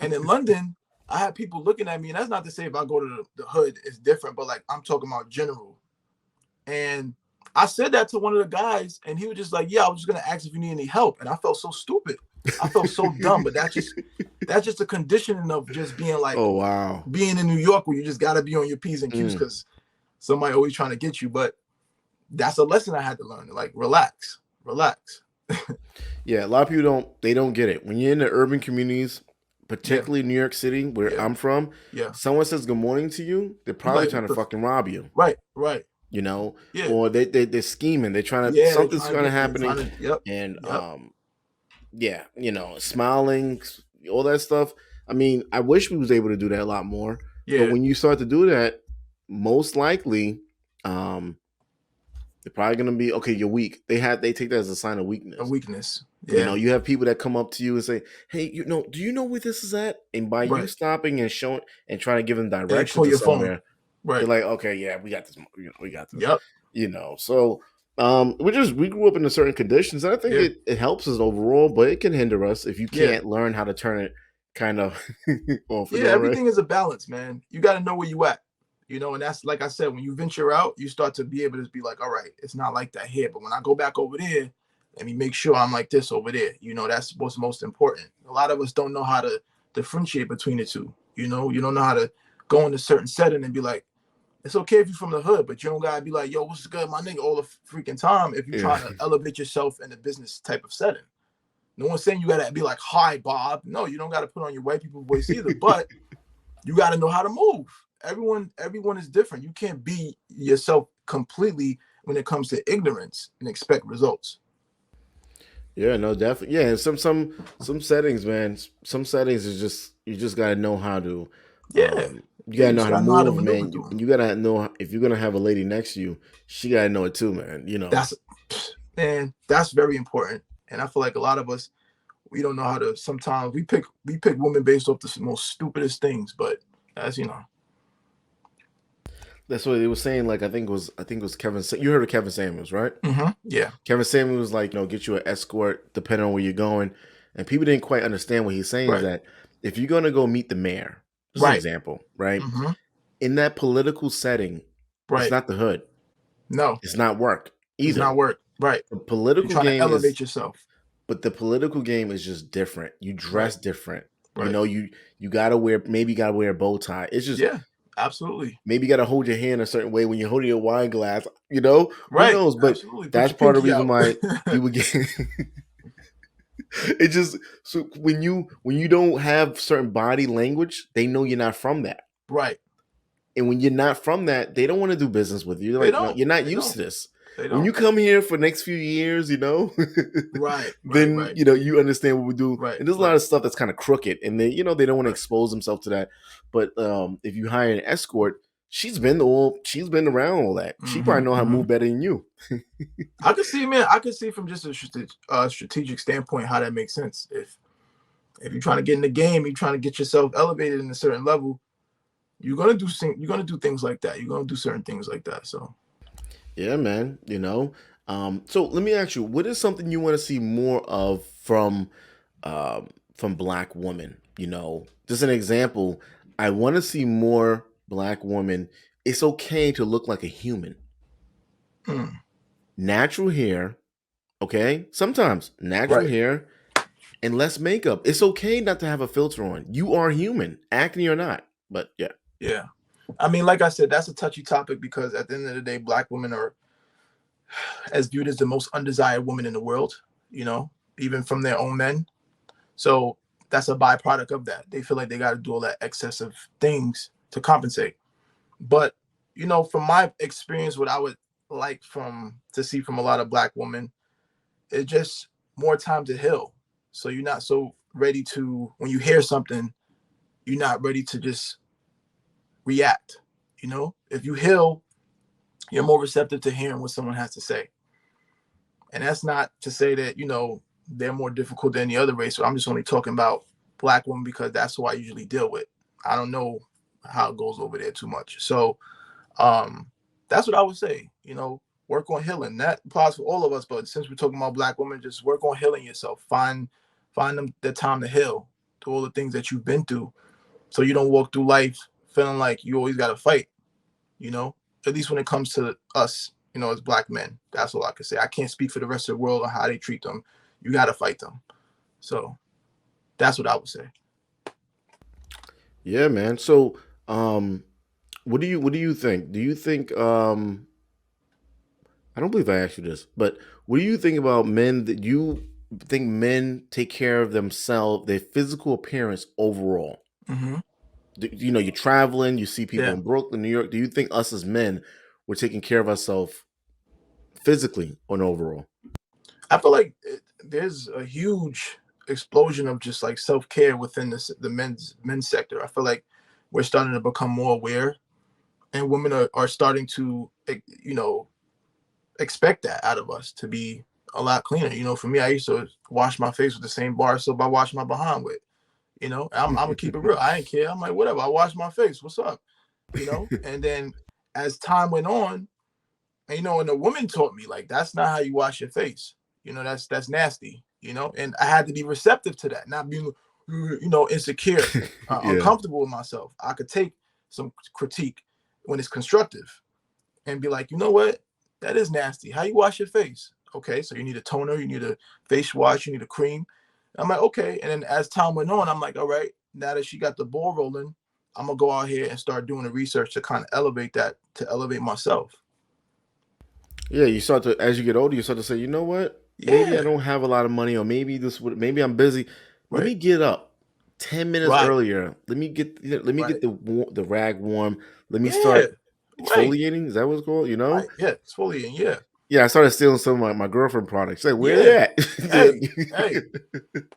And in London, I had people looking at me, and that's not to say if I go to the hood, it's different, but like I'm talking about general. And I said that to one of the guys, and he was just like, "Yeah, I was just gonna ask if you need any help." And I felt so stupid. I felt so dumb, but that's just a conditioning of just being like Oh wow. being in New York where you just gotta be on your P's and Q's Mm. because somebody always trying to get you. But that's a lesson I had to learn. Like, relax, relax. Yeah, a lot of people don't get it. When you're in the urban communities, Yeah, particularly New York City, where yeah, I'm from, yeah. someone says good morning to you, they're You probably like trying what to the fucking rob you. right, right. You know, Yeah, or they're scheming. They're trying to yeah. They're something's trying to kind of get. They're trying happening, to. Yep, and yep. yeah, smiling, all that stuff. I mean, I wish we was able to do that a lot more. But Yeah, when you start to do that, most likely, um, they're probably gonna be okay. You're weak. They take that as a sign of a weakness. weakness. Yeah, You have people that come up to you and say, "Hey, do you know where this is at?" And by you right. stopping and showing and trying to give them They direction pull to your phone. somewhere, they're Right. like, "Okay, yeah, we got this. We got this." Yep. So we grew up in certain conditions, and I think Yeah. it helps us overall, but it can hinder us if you Yeah. can't learn how to turn it kind of off and Yeah. on, right? Everything is a balance, man. You got to know where you at. And that's like I said, when you venture out, you start to be able to be like, all right, it's not like that here. But when I go back over there, let me make sure I'm like this over there. That's what's most important. A lot of us don't know how to differentiate between the two. You don't know how to go in a certain setting and be like, it's okay if you're from the hood, but you don't gotta be like, yo, what's good, my nigga, all the freaking time if you're Yeah, trying to elevate yourself in a business type of setting. No one's saying you gotta be like, hi, Bob. No, you don't gotta put on your white people voice either, but you gotta know how to move. Everyone is different. You can't be yourself completely when it comes to ignorance and expect results. yeah, no, definitely, yeah. And some settings, man, some settings is just you just gotta know how to, Yeah. you Yeah, gotta you know just how to gotta know how to move, maneuver man. through them. You gotta know if you're gonna have a lady next to you, she gotta know it too, man. That's Man, that's very important. And I feel like a lot of us, we don't know how to. Sometimes we pick women based off the most stupidest things, but as you know. That's what they were saying. Like I think it was Kevin. You heard of Kevin Samuels, right? Yeah. Kevin Samuels was like, get you an escort depending on where you're going. And people didn't quite understand what he's saying is Right. that if you're going to go meet the mayor, just an Right. example, right? hmm In that political setting, it's Right. not the hood. No, It's not work it's either. not work. Right. The You're political trying to game is, elevate yourself. but the political game is just different. You Right. dress different. Right. You gotta wear, maybe you gotta wear a bow tie. It's just Yeah. Absolutely. maybe you gotta hold your hand a certain way when you're holding your wine glass. Who Right. knows? But Absolutely. Put that's your part of the pinky reason out. why you would get it just so when you don't have certain body language, they know you're not from that. Right. And when you're not from that, they don't want to do business with you. They're They like, no, don't. you're not They used don't. to this. They When don't. you come here for the next few years, Right. Right. then Right. you understand what we do. Right. And there's a lot Right. of stuff that's kind of crooked, and they don't want to Right. expose themselves to that. But if you hire an escort, she's been around all that. She hmm probably know how to hmm move better than you. I could see, man. I could see from just a strategic standpoint how that makes sense. If If you're trying to get in the game, you're trying to get yourself elevated in a certain level, you're gonna do things like that. You're gonna do certain things like that. So Yeah, man. So let me ask you, what is something you want to see more of from black women? Just an example. I want to see more black women. It's okay to look like a human. mm, Natural hair, okay? Sometimes natural right, hair and less makeup. It's okay not to have a filter on. You are human, acne or not. But yeah. yeah. I mean, like I said, that's a touchy topic because at the end of the day, black women are as viewed as the most undesired woman in the world. You know, even from their own men. So that's a byproduct of that. They feel like they got to do all that excessive things to compensate. But from my experience, what I would like from to see from a lot of black women is just more time to heal. So you're not so ready to when you hear something, you're not ready to just react. If you heal, you're more receptive to hearing what someone has to say. And that's not to say that they're more difficult than the other race. So I'm just only talking about black women because that's who I usually deal with. I don't know how it goes over there too much. So um, that's what I would say. Work on healing. That applies for all of us, but since we're talking about black women, just work on healing yourself. Find them the time to heal through all the things that you've been through, so you don't walk through life feeling like you always got to fight. You know, at least when it comes to us, as black men. That's all I can say. I can't speak for the rest of the world on how they treat them. You got to fight them. So that's what I would say. Yeah, man. So, what do you think? Do you think I don't believe I asked you this, but what do you think about men that you think men take care of themselves, their physical appearance overall? Hmm. You're traveling, you see people Yeah, in Brooklyn, New York. Do you think us as men we're taking care of ourselves physically or overall? I feel like there's a huge explosion of just like self care within the men's sector. I feel like we're starting to become more aware, and women are starting to expect that out of us to be a lot cleaner. For me, I used to wash my face with the same bar soap I wash my behind with. I'm gonna keep it real. I ain't care. I'm like, whatever. I wash my face. What's up? And then as time went on, and the woman taught me like that's not how you wash your face. That's nasty. And I had to be receptive to that, not being insecure, Yeah. uncomfortable with myself. I could take some critique when it's constructive and be like, you know what, that is nasty. How you wash your face? Okay, so you need a toner, you need a face wash, you need a cream. I'm like, okay. And then as time went on, I'm like, all right, now that she got the ball rolling, I'm gonna go out here and start doing the research to kind of elevate that, to elevate myself. Yeah, you start to as you get older, you start to say, you know what? Maybe I Yeah, don't have a lot of money, or maybe I'm busy. Let right, me get up 10 minutes right, earlier. Let me get right. the rag warm. Let me Yeah, start right, exfoliating. Is that what it's called? right. Yeah, exfoliating. Yeah, Yeah, I started stealing some of my girlfriend products. She's like, where they yeah. at? Hey, hey,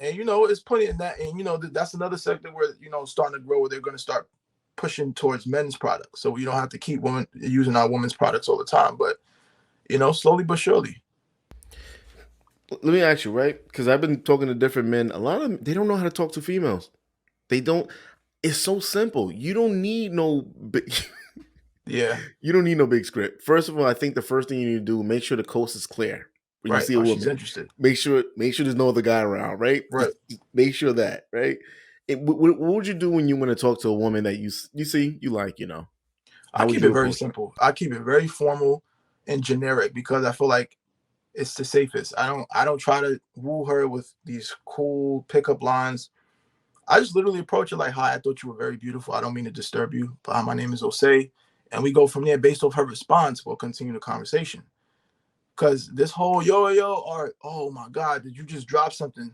and it's plenty in that, and that's another sector where starting to grow, where they're going to start pushing towards men's products, so we don't have to keep women using our women's products all the time, but slowly but surely. Let me ask you, right? Because I've been talking to different men. A lot of them, they don't know how to talk to females. They don't. It's so simple. You don't need no big. Yeah, You don't need no big script. First of all, I think the first thing you need to do, make sure the coast is clear when you right. see a Oh, she's woman. interested. Make sure there's no other guy around, right? Right. Just make sure that, right? What would you do when you want to talk to a woman that you see you like? I How would keep it you very approach it? simple. I keep it very formal and generic because I feel like it's the safest. I don't try to woo her with these cool pickup lines. I just literally approach her like, "Hi, I thought you were very beautiful. I don't mean to disturb you, but hi, my name is Osei," and we go from there based off her response. We'll continue the conversation. Because this whole yo, or oh my god, did you just drop something?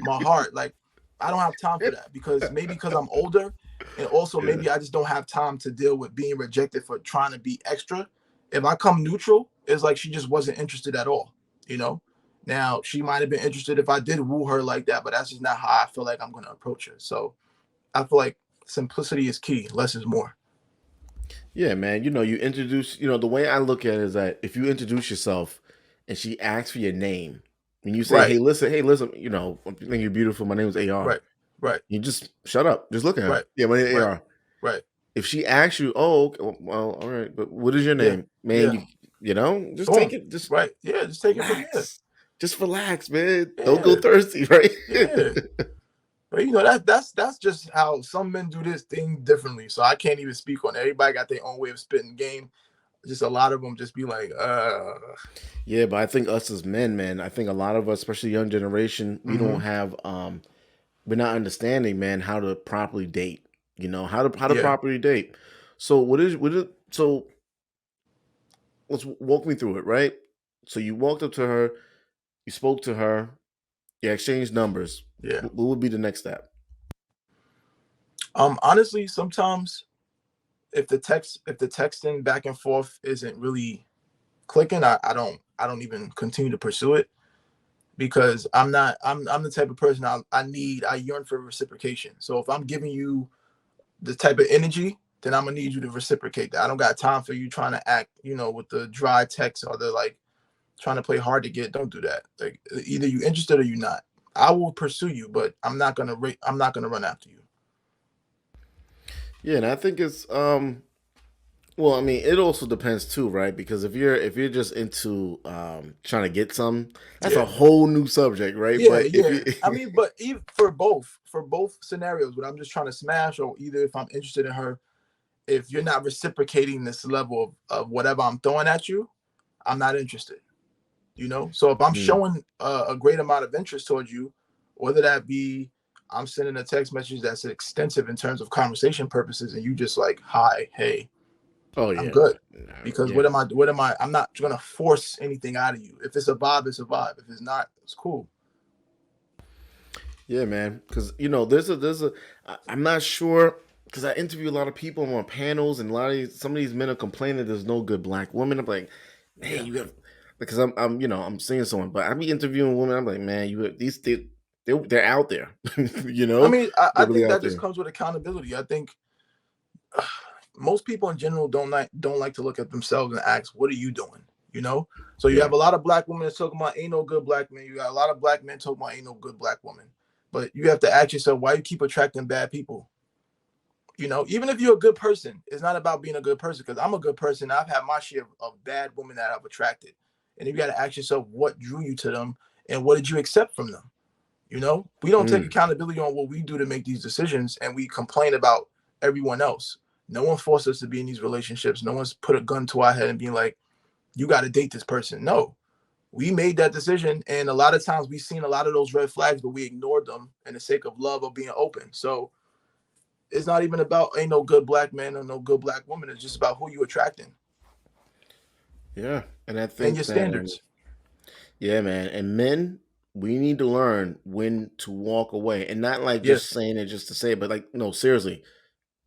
My heart, like, I don't have time for that, because maybe because I'm older, and also Yeah, maybe I just don't have time to deal with being rejected for trying to be extra. If I come neutral, it's like she just wasn't interested at all. you know Now she might have been interested if I did woo her like that, but that's just not how I feel like I'm going to approach her. So I feel like simplicity is key, less is more. yeah, man. You introduce. The way I look at it is that if you introduce yourself, and she asks for your name, When you say, Right, hey, listen, you know, I think you're beautiful. My name is AR. right, right, You just shut up. Just look at her. right, Yeah, my name is right, AR. right. If she asks you, oh, okay, well, all right, but what is your Yeah, name, man? yeah. You know, just take Boom. it. Just Right. Yeah, just take it from there. relax. Just relax, man. Don't go Yeah, thirsty, right? yeah. But you know that's just how some men do this thing differently. So I can't even speak on it. Everybody got their own way of spitting game. Just a lot of them just be like, Yeah, but I think us as men, man, I think a lot of us, especially young generation, we don't mm-hmm. have we're not understanding, man, how to properly date. You know, how to Yeah, properly date. So what is so let's walk me through it, right? So you walked up to her, you spoke to her, you exchanged numbers. yeah. What would be the next step? Honestly, sometimes if the texting back and forth isn't really clicking, I don't even continue to pursue it because I'm the type of person I yearn for reciprocation. So if I'm giving you the type of energy, then I'm gonna need you to reciprocate that. I don't got time for you trying to act, with the dry text or the like trying to play hard to get. Don't do that. Like either you interested or you not. I will pursue you, but I'm not gonna run after you. Yeah, and I think it's well, I mean, it also depends too, right? Because if you're just into trying to get some, that's a Yeah, whole new subject, right? yeah, But if yeah. you I mean, but even for both scenarios, when I'm just trying to smash, or either if I'm interested in her, if you're not reciprocating this level of whatever I'm throwing at you, I'm not interested. So if I'm Mm. showing a great amount of interest towards you, whether that be I'm sending a text message that's extensive in terms of conversation purposes, and you just like, hi, hey, Oh I'm yeah, good. no, Because yeah. I'm not gonna force anything out of you. If it's a vibe, it's a vibe. If it's not, it's cool. Yeah, man. Because there's a. I'm not sure because I interview a lot of people. I'm on panels, and some of these men are complaining there's no good black women. I'm like, man, Yeah. you have because I'm seeing someone, but I be interviewing women. I'm like, man, you have these they're out there. I mean, I They're really think out that just there. comes with accountability. I think most people in general don't like to look at themselves and ask, "What are you doing?" You know. So you Yeah. have a lot of black women that's talking about ain't no good black men. You got a lot of black men talking about ain't no good black woman. But you have to ask yourself, why you keep attracting bad people? Even if you're a good person, it's not about being a good person. Because I'm a good person, I've had my share of bad women that I've attracted, and you got to ask yourself, what drew you to them, and what did you accept from them? We don't take Mm. accountability on what we do to make these decisions, and we complain about everyone else. No one forced us to be in these relationships. No one's put a gun to our head and being like, you got to date this person. No, we made that decision, and a lot of times we've seen a lot of those red flags, but we ignored them in the sake of love or being open. So it's not even about ain't no good black man or no good black woman. It's just about who you attracting Yeah, and I and your think that standards. yeah, man, and men. We need to learn when to walk away, and not like just Yes. saying it just to say it, but like, no, seriously,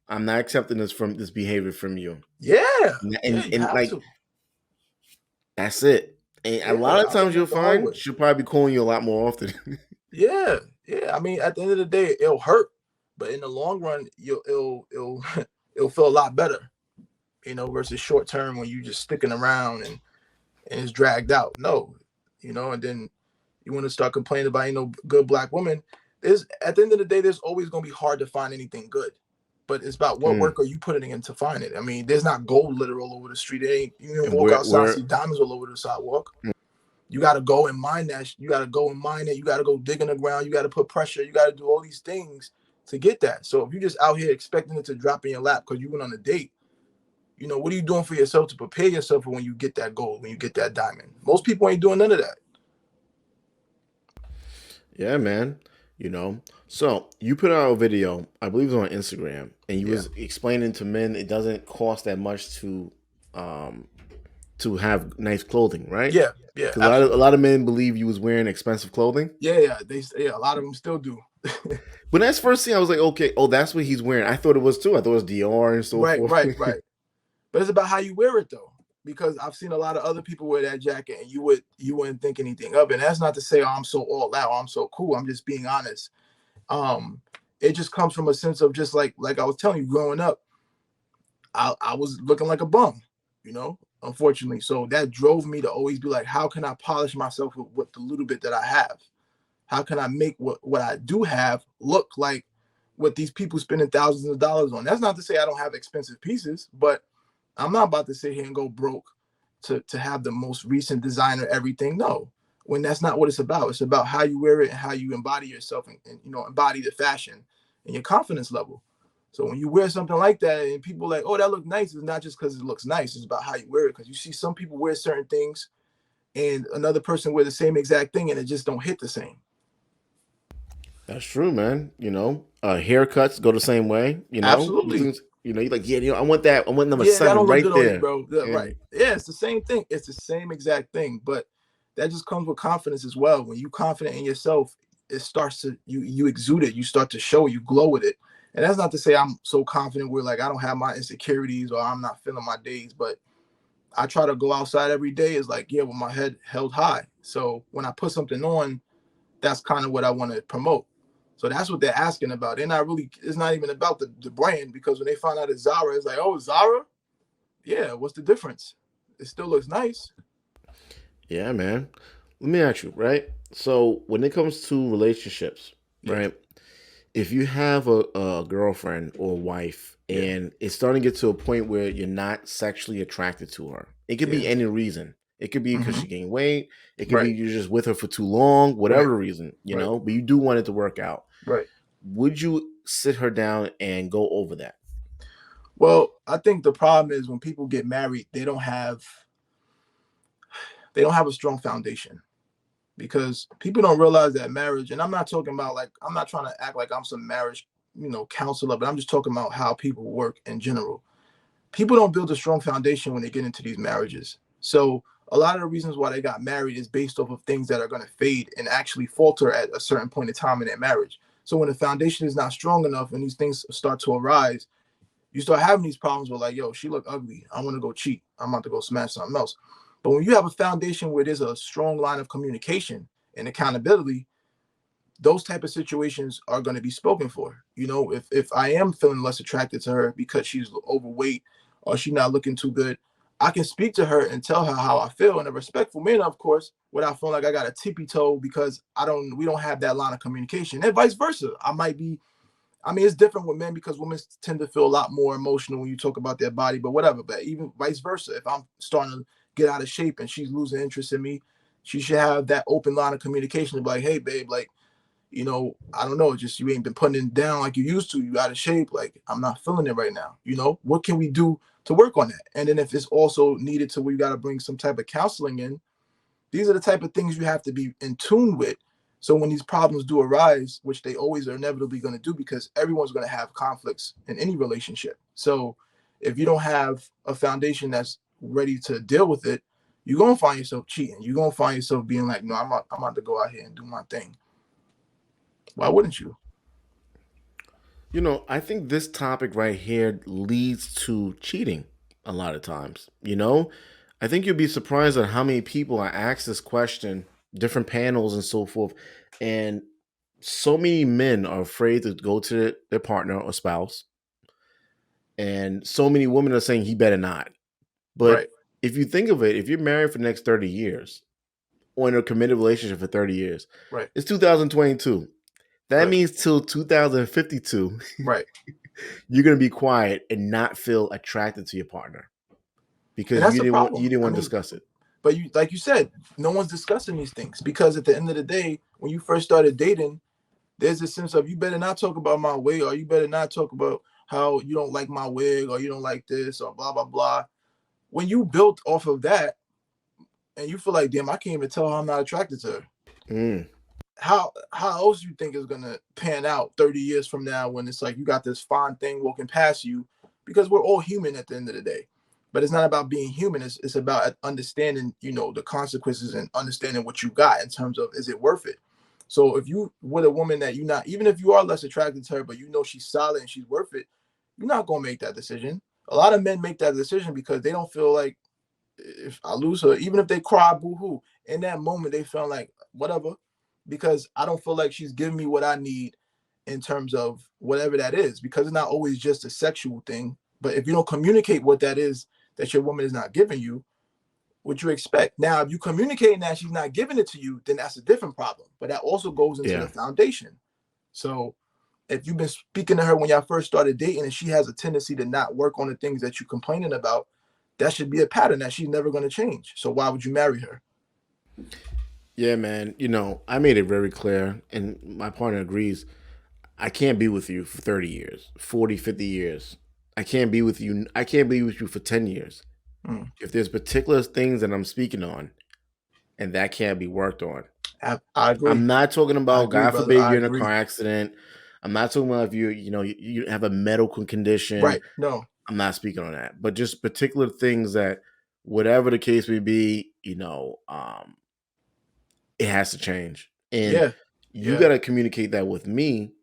I'm not accepting this behavior from you. Yeah. Yeah. And You have like to. that's it. And a Yeah. lot of I times learned you'll that the hard find way. she'll probably be calling you a lot more often. Yeah, yeah. I mean, at the end of the day, it'll hurt, but in the long run, it'll it'll feel a lot better, versus short term when you just sticking around and it's dragged out. No, and then you want to start complaining about good black women. There's At the end of the day, there's always gonna be hard to find anything good, but it's about what Mm. work are you putting in to find it. I mean, there's not gold litter all over the street. It ain't You can And walk outside and where see diamonds all over the sidewalk. You got to go and mine that. You got to go and mine it. You got to go dig in the ground. You got to put pressure. You got to do all these things to get that. So if you just out here expecting it to drop in your lap because you went on a date, what are you doing for yourself to prepare yourself for when you get that gold, when you get that diamond? Most people ain't doing none of that. yeah, man. So you put out a video, I believe it was on Instagram, and you Yeah. was explaining to men it doesn't cost that much um to have nice clothing, right? Yeah. Yeah. Because a Absolutely. lot of men believe you was wearing expensive clothing. Yeah. Yeah. A lot of them still do. When that's first thing, I was like, okay, oh, that's what he's wearing. I thought it was too. I thought it was Dior and so Right. forth. Right. Right. But it's about how you wear it though. Because I've seen a lot of other people wear that jacket and you wouldn't think anything of it. And that's not to say, oh, I'm so all out, I'm so cool. I'm just being honest. um it just comes from a sense of just like I was telling you growing up, I was looking like a bum, you know unfortunately. So that drove me to always be like, how can I polish myself with the little bit that I have? How can I make what I do have look like what these people spending thousands of dollars on? That's not to say I don't have expensive pieces, but I'm not about to sit here and go broke to have the most recent designer everything. No, when that's not what it's about. It's about how you wear it and how you embody yourself and embody the fashion and your confidence level. So when you wear something like that and people are like, oh, that looks nice, it's not just because it looks nice. It's about how you wear it. Because you see some people wear certain things and another person wear the same exact thing and it just don't hit the same. That's true, man. Haircuts go the same way. You Absolutely. think, you're like, yeah, I want that. I want number Yeah, that seven don't look right good on you, there. bro. Yeah, right. And Yeah, it's the same thing. It's the same exact thing, but that just comes with confidence as well. When you confident in yourself, it starts to you exude it. You start to show, you glow with it. And that's not to say I'm so confident where like I don't have my insecurities or I'm not feeling my days, but I try to go outside every day is like, yeah, with my head held high. So when I put something on, that's kind of what I want to promote. So that's what they're asking about. They're not really, it's not even about the brand because when they find out it's Zara, it's like, oh, Zara? Yeah, what's the difference? It still looks nice. yeah, man. Let me ask you, right? So when it comes to relationships, Yeah, right? If you have a girlfriend or wife yeah, and it's starting to get to a point where you're not sexually attracted to her, it could be yeah. any reason. It could be because Hmm. she gained weight. It could be Right, you're just with her for too long, right, whatever the reason, right, but you do want it to work out. right. Would you sit her down and go over that? Well, I think the problem is when people get married, they don't have a strong foundation because people don't realize that marriage, and I'm not talking about like I'm not trying to act like I'm some marriage, counselor, but I'm just talking about how people work in general. People don't build a strong foundation when they get into these marriages. So a lot of the reasons why they got married is based off of things that are going to fade and actually falter at a certain point in time in their marriage. So when the foundation is not strong enough and these things start to arise, you start having these problems with like, yo, she look ugly. I want to go cheat. I'm about to go smash something else. But when you have a foundation where there's a strong line of communication and accountability, those type of situations are going to be spoken for. If I am feeling less attracted to her because she's overweight or she's not looking too good, I can speak to her and tell her how I feel in a respectful manner, of course, without feeling like I got a tippy toe because we don't have that line of communication. And vice versa. I mean, it's different with men because women tend to feel a lot more emotional when you talk about their body, but whatever. But even vice versa, if I'm starting to get out of shape and she's losing interest in me, she should have that open line of communication to be like, hey, babe, like, I don't know, just you ain't been putting it down like you used to. You out of shape. Like, I'm not feeling it right now. What can we do to work on that? And then if it's also needed to where you got to bring some type of counseling in, these are the type of things you have to be in tune with. So when these problems do arise, which they always are inevitably going to do, because everyone's going to have conflicts in any relationship. So if you don't have a foundation that's ready to deal with it, you're going to find yourself cheating. You're going to find yourself being like, no, I'm about to go out here and do my thing. Why wouldn't you? I think this topic right here leads to cheating a lot of times. I think you'll be surprised at how many people are asked this question, different panels and so forth. And so many men are afraid to go to their partner or spouse. And so many women are saying he better not. But Right, if you think of it, if you're married for the next 30 years or in a committed relationship for 30 years, right, it's 2022. That right, means till 2052, right. you're gonna be quiet and not feel attracted to your partner And because that's the you problem. didn't I want to mean, discuss it. but you, like you said, no one's discussing these things because at the end of the day, when you first started dating, there's a sense of you better not talk about my weight or you better not talk about how you don't like my wig or you don't like this or blah blah blah. When you built off of that and you feel like, damn, I can't even tell how I'm not attracted to her. Mm. How else you think is gonna pan out 30 years from now when it's like you got this fine thing walking past you because we're all human at the end of the day. But it's not about being human, it's about understanding, the consequences and understanding what you got in terms of is it worth it. So if you with a woman that you not, even if you are less attracted to her, but she's solid and she's worth it, you're not gonna make that decision. A lot of men make that decision because they don't feel like if I lose her, even if they cry boo-hoo, in that moment they feel like whatever, because I don't feel like she's giving me what I need in terms of whatever that is, because it's not always just a sexual thing. But if you don't communicate what that is, that your woman is not giving you, what you expect. Now, if you communicating that she's not giving it to you, then that's a different problem. But that also goes into the Yeah. foundation. So if you've been speaking to her when y'all first started dating and she has a tendency to not work on the things that you're complaining about, that should be a pattern that she's never going to change. So why would you marry her? Yeah, man. I made it very clear, and my partner agrees. I can't be with you for 30 years, 40, 50 years. I can't be with you. I can't be with you for 10 years. Mm, If there's particular things that I'm speaking on and that can't be worked on, I agree. I'm not talking I about, agree, God brother. forbid, I you're in a car agree. accident. I'm not talking about if you have a medical condition. Right. No. I'm not speaking on that, but just particular things that, whatever the case may be, it has to change. And Yeah. you Yeah. got to communicate that with me.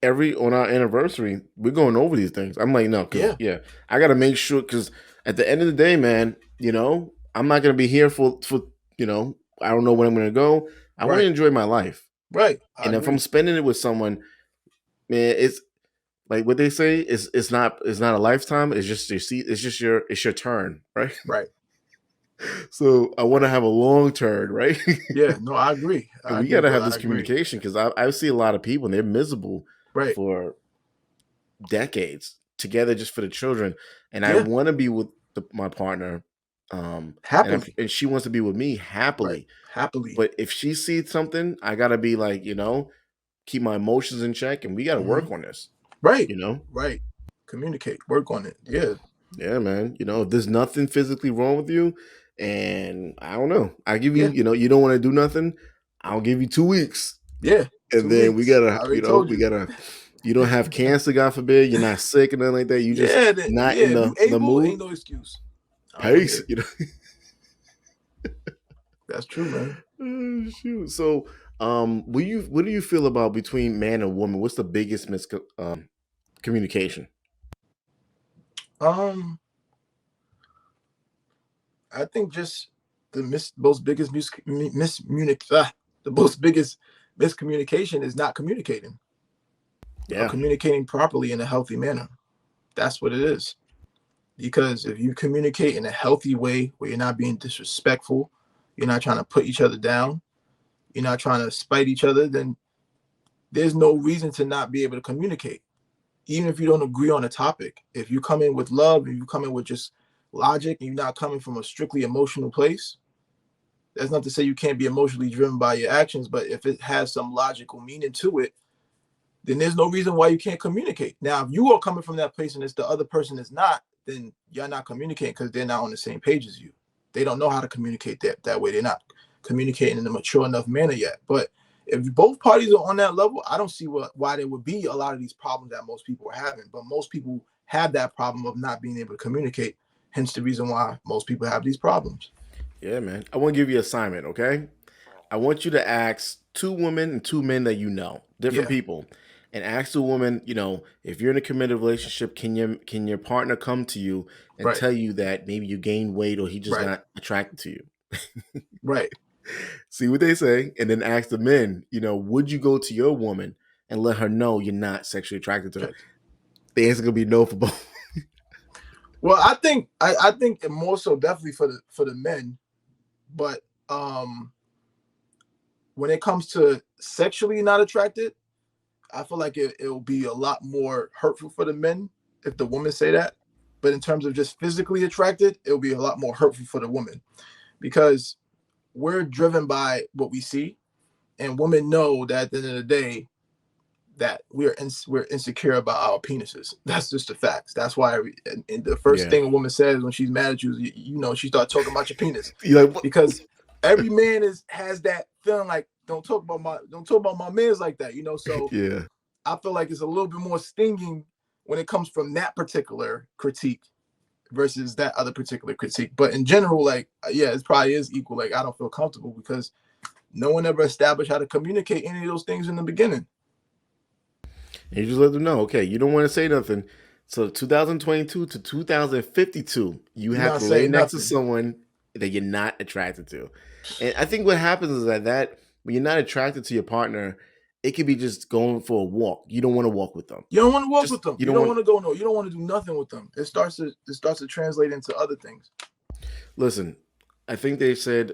Every On our anniversary, we're going over these things. I'm like, no, because Yeah. yeah, I got to make sure, because at the end of the day, man, I'm not gonna be here for I don't know when I'm gonna go. I want to Right. enjoy my life, Right. I and if I'm agree. spending it with someone, man, it's like what they say. It's not a lifetime. It's just your seat. It's your turn, right? Right. So I want to Right. have a long turn, right? Yeah. No, I agree. And I we agree, got to brother. have I this agree. communication, because I see a lot of people and they're miserable Right. for decades together just for the children, and I Yeah. want to be with my partner, Happily. and she wants to be with me Right. happily. Happily. But if she sees something, I gotta be like, keep my emotions in check, and we gotta Hmm. work on this. Right. You know, Right. Communicate. Work on it. Yeah. yeah, man. If there's nothing physically wrong with you, and I don't know, I give you, Yeah. you don't want to do nothing, I'll give you 2 weeks, Yeah. and Two then we weeks. I gotta, already told we you. gotta. You don't have cancer, God forbid. You're not sick or nothing like that. You just Yeah. Then, not yeah. in If you the able, mood. ain't no excuse. I don't want to Pace, hear it. That's true, man. Oh, shoot. So, what do you feel about between man and woman? What's the biggest communication? Um, I think just the most biggest the most biggest miscommunication is not communicating or Yeah, communicating properly in a healthy manner. That's what it is. Because if you communicate in a healthy way where you're not being disrespectful, you're not trying to put each other down, you're not trying to spite each other, then there's no reason to not be able to communicate. Even if you don't agree on a topic, if you come in with love and you come in with just logic and you're not coming from a strictly emotional place, that's not to say you can't be emotionally driven by your actions, but if it has some logical meaning to it, then there's no reason why you can't communicate. Now, if you are coming from that place and it's the other person is not, then you're not communicating because they're not on the same page as you. They don't know how to communicate that way. They're not communicating in a mature enough manner yet. But if both parties are on that level, I don't see why there would be a lot of these problems that most people are having. But most people have that problem of not being able to communicate. Hence the reason why most people have these problems. yeah, man. I want to give you an assignment. Okay, I want you to ask 2 women and 2 men that different Yeah, people, and ask the woman, if you're in a committed relationship, can your partner come to you and right, tell you that maybe you gained weight or he just right, not attracted to you? right. See what they say, and then ask the men, would you go to your woman and let her know you're not sexually attracted to her? Check. The answer gonna be no for both. Well, I think more so definitely for the men, but when it comes to sexually not attracted, I feel like it'll be a lot more hurtful for the men if the women say that. But in terms of just physically attracted, it'll be a lot more hurtful for the women because we're driven by what we see, and women know that at the end of the day that we're insecure about our penises. That's just the facts. That's why and the first Yeah, thing a woman says when she's mad at you, is, she start talking about your penis you're like, what? because every man has that feeling like don't talk about my man's like that. So Yeah, I feel like it's a little bit more stinging when it comes from that particular critique versus that other particular critique. But in general, like yeah, it probably is equal. Like I don't feel comfortable because no one ever established how to communicate any of those things in the beginning. and you just let them know. Okay, you don't want to say nothing. So 2022 to 2052, you You're have not to lay saying next to nothing. someone that you're not attracted to. And I think what happens is that when you're not attracted to your partner, It could be just going for a walk. You don't want to walk with them. You don't want to walk Just with them. you You don't don't want. want to go. No, you don't want to do nothing with them. It starts to translate into other things. Listen, I think they said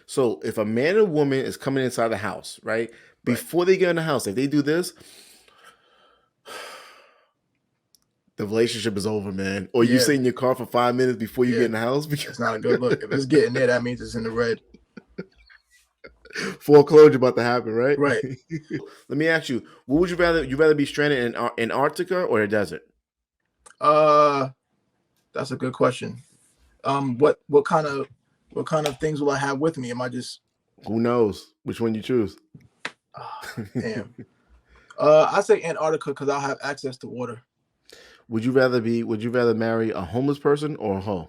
so if a man and woman is coming inside the house, right? Right. Before they get in the house, if they do this, the relationship is over, man. Or you Yeah. sit in your ar for 5 minutes before you Yeah. get in the house It's because not a good look. If it's getting there, that means it's in the red. foreclosure about to happen, right? Right. Let me ask you, what would you rather? You rather be stranded in Antarctica or a desert? That's a good question. What kind of things will I have with me? Am I just Who knows which one you choose? damn? I say Antarctica because I'll have access to water. Would you rather marry a homeless person or a hoe?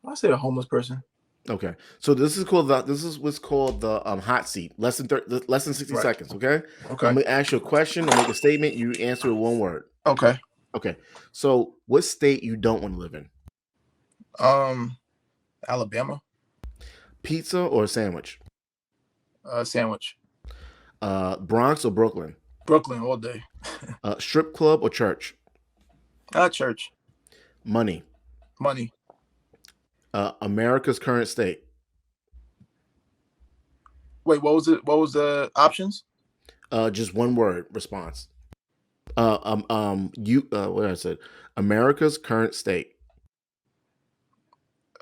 I say a homeless person. Okay, so this is what's called the hot seat. Less than 60 Right. seconds. Okay. Okay. I'm gonna ask you a question or make a statement. You answer it one word. Okay. Okay. So, what state you don't want to live in? Alabama. Pizza or a sandwich? Sandwich. Bronx or Brooklyn? Brooklyn all day. Strip club or church? Church. Money. Money. America's current state. Wait, what was it? What was the options? Just one word response. What I said? America's current state.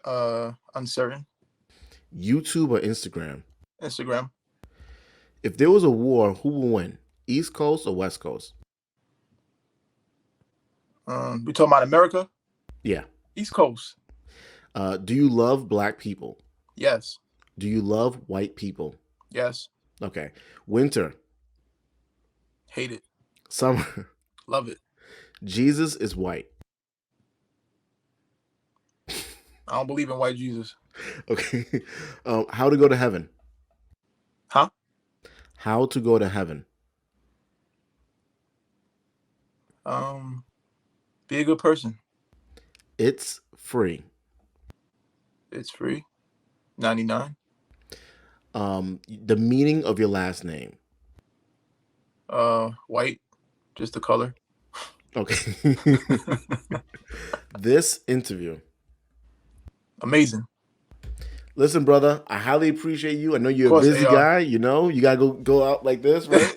Uncertain. YouTube or Instagram? Instagram. If there was a war, who will win? East Coast or West Coast? We talking about America? Yeah. East Coast. Do you love black people? Yes. Do you love white people? Yes. Okay. Winter. Hate it. Summer. Love it. Jesus is white. I don't believe in white Jesus. Okay. How to go to heaven? Huh? How to go to heaven? Be a good person. It's free. It's free. 99. The meaning of your last name? White. Just the color. Okay. This interview. Amazing. Listen, brother, I highly appreciate you. I know you're a course, busy AR. guy. You know, you gotta go out like this, right?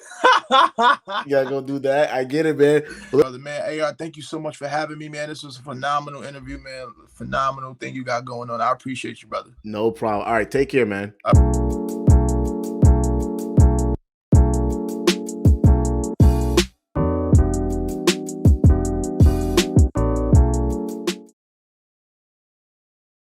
You gotta go do that. I get it, man. Brother, man, AR, thank you so much for having me, man. This was a phenomenal interview, man. Phenomenal thing you got going on. I appreciate you, brother. No problem. All right, take care, man.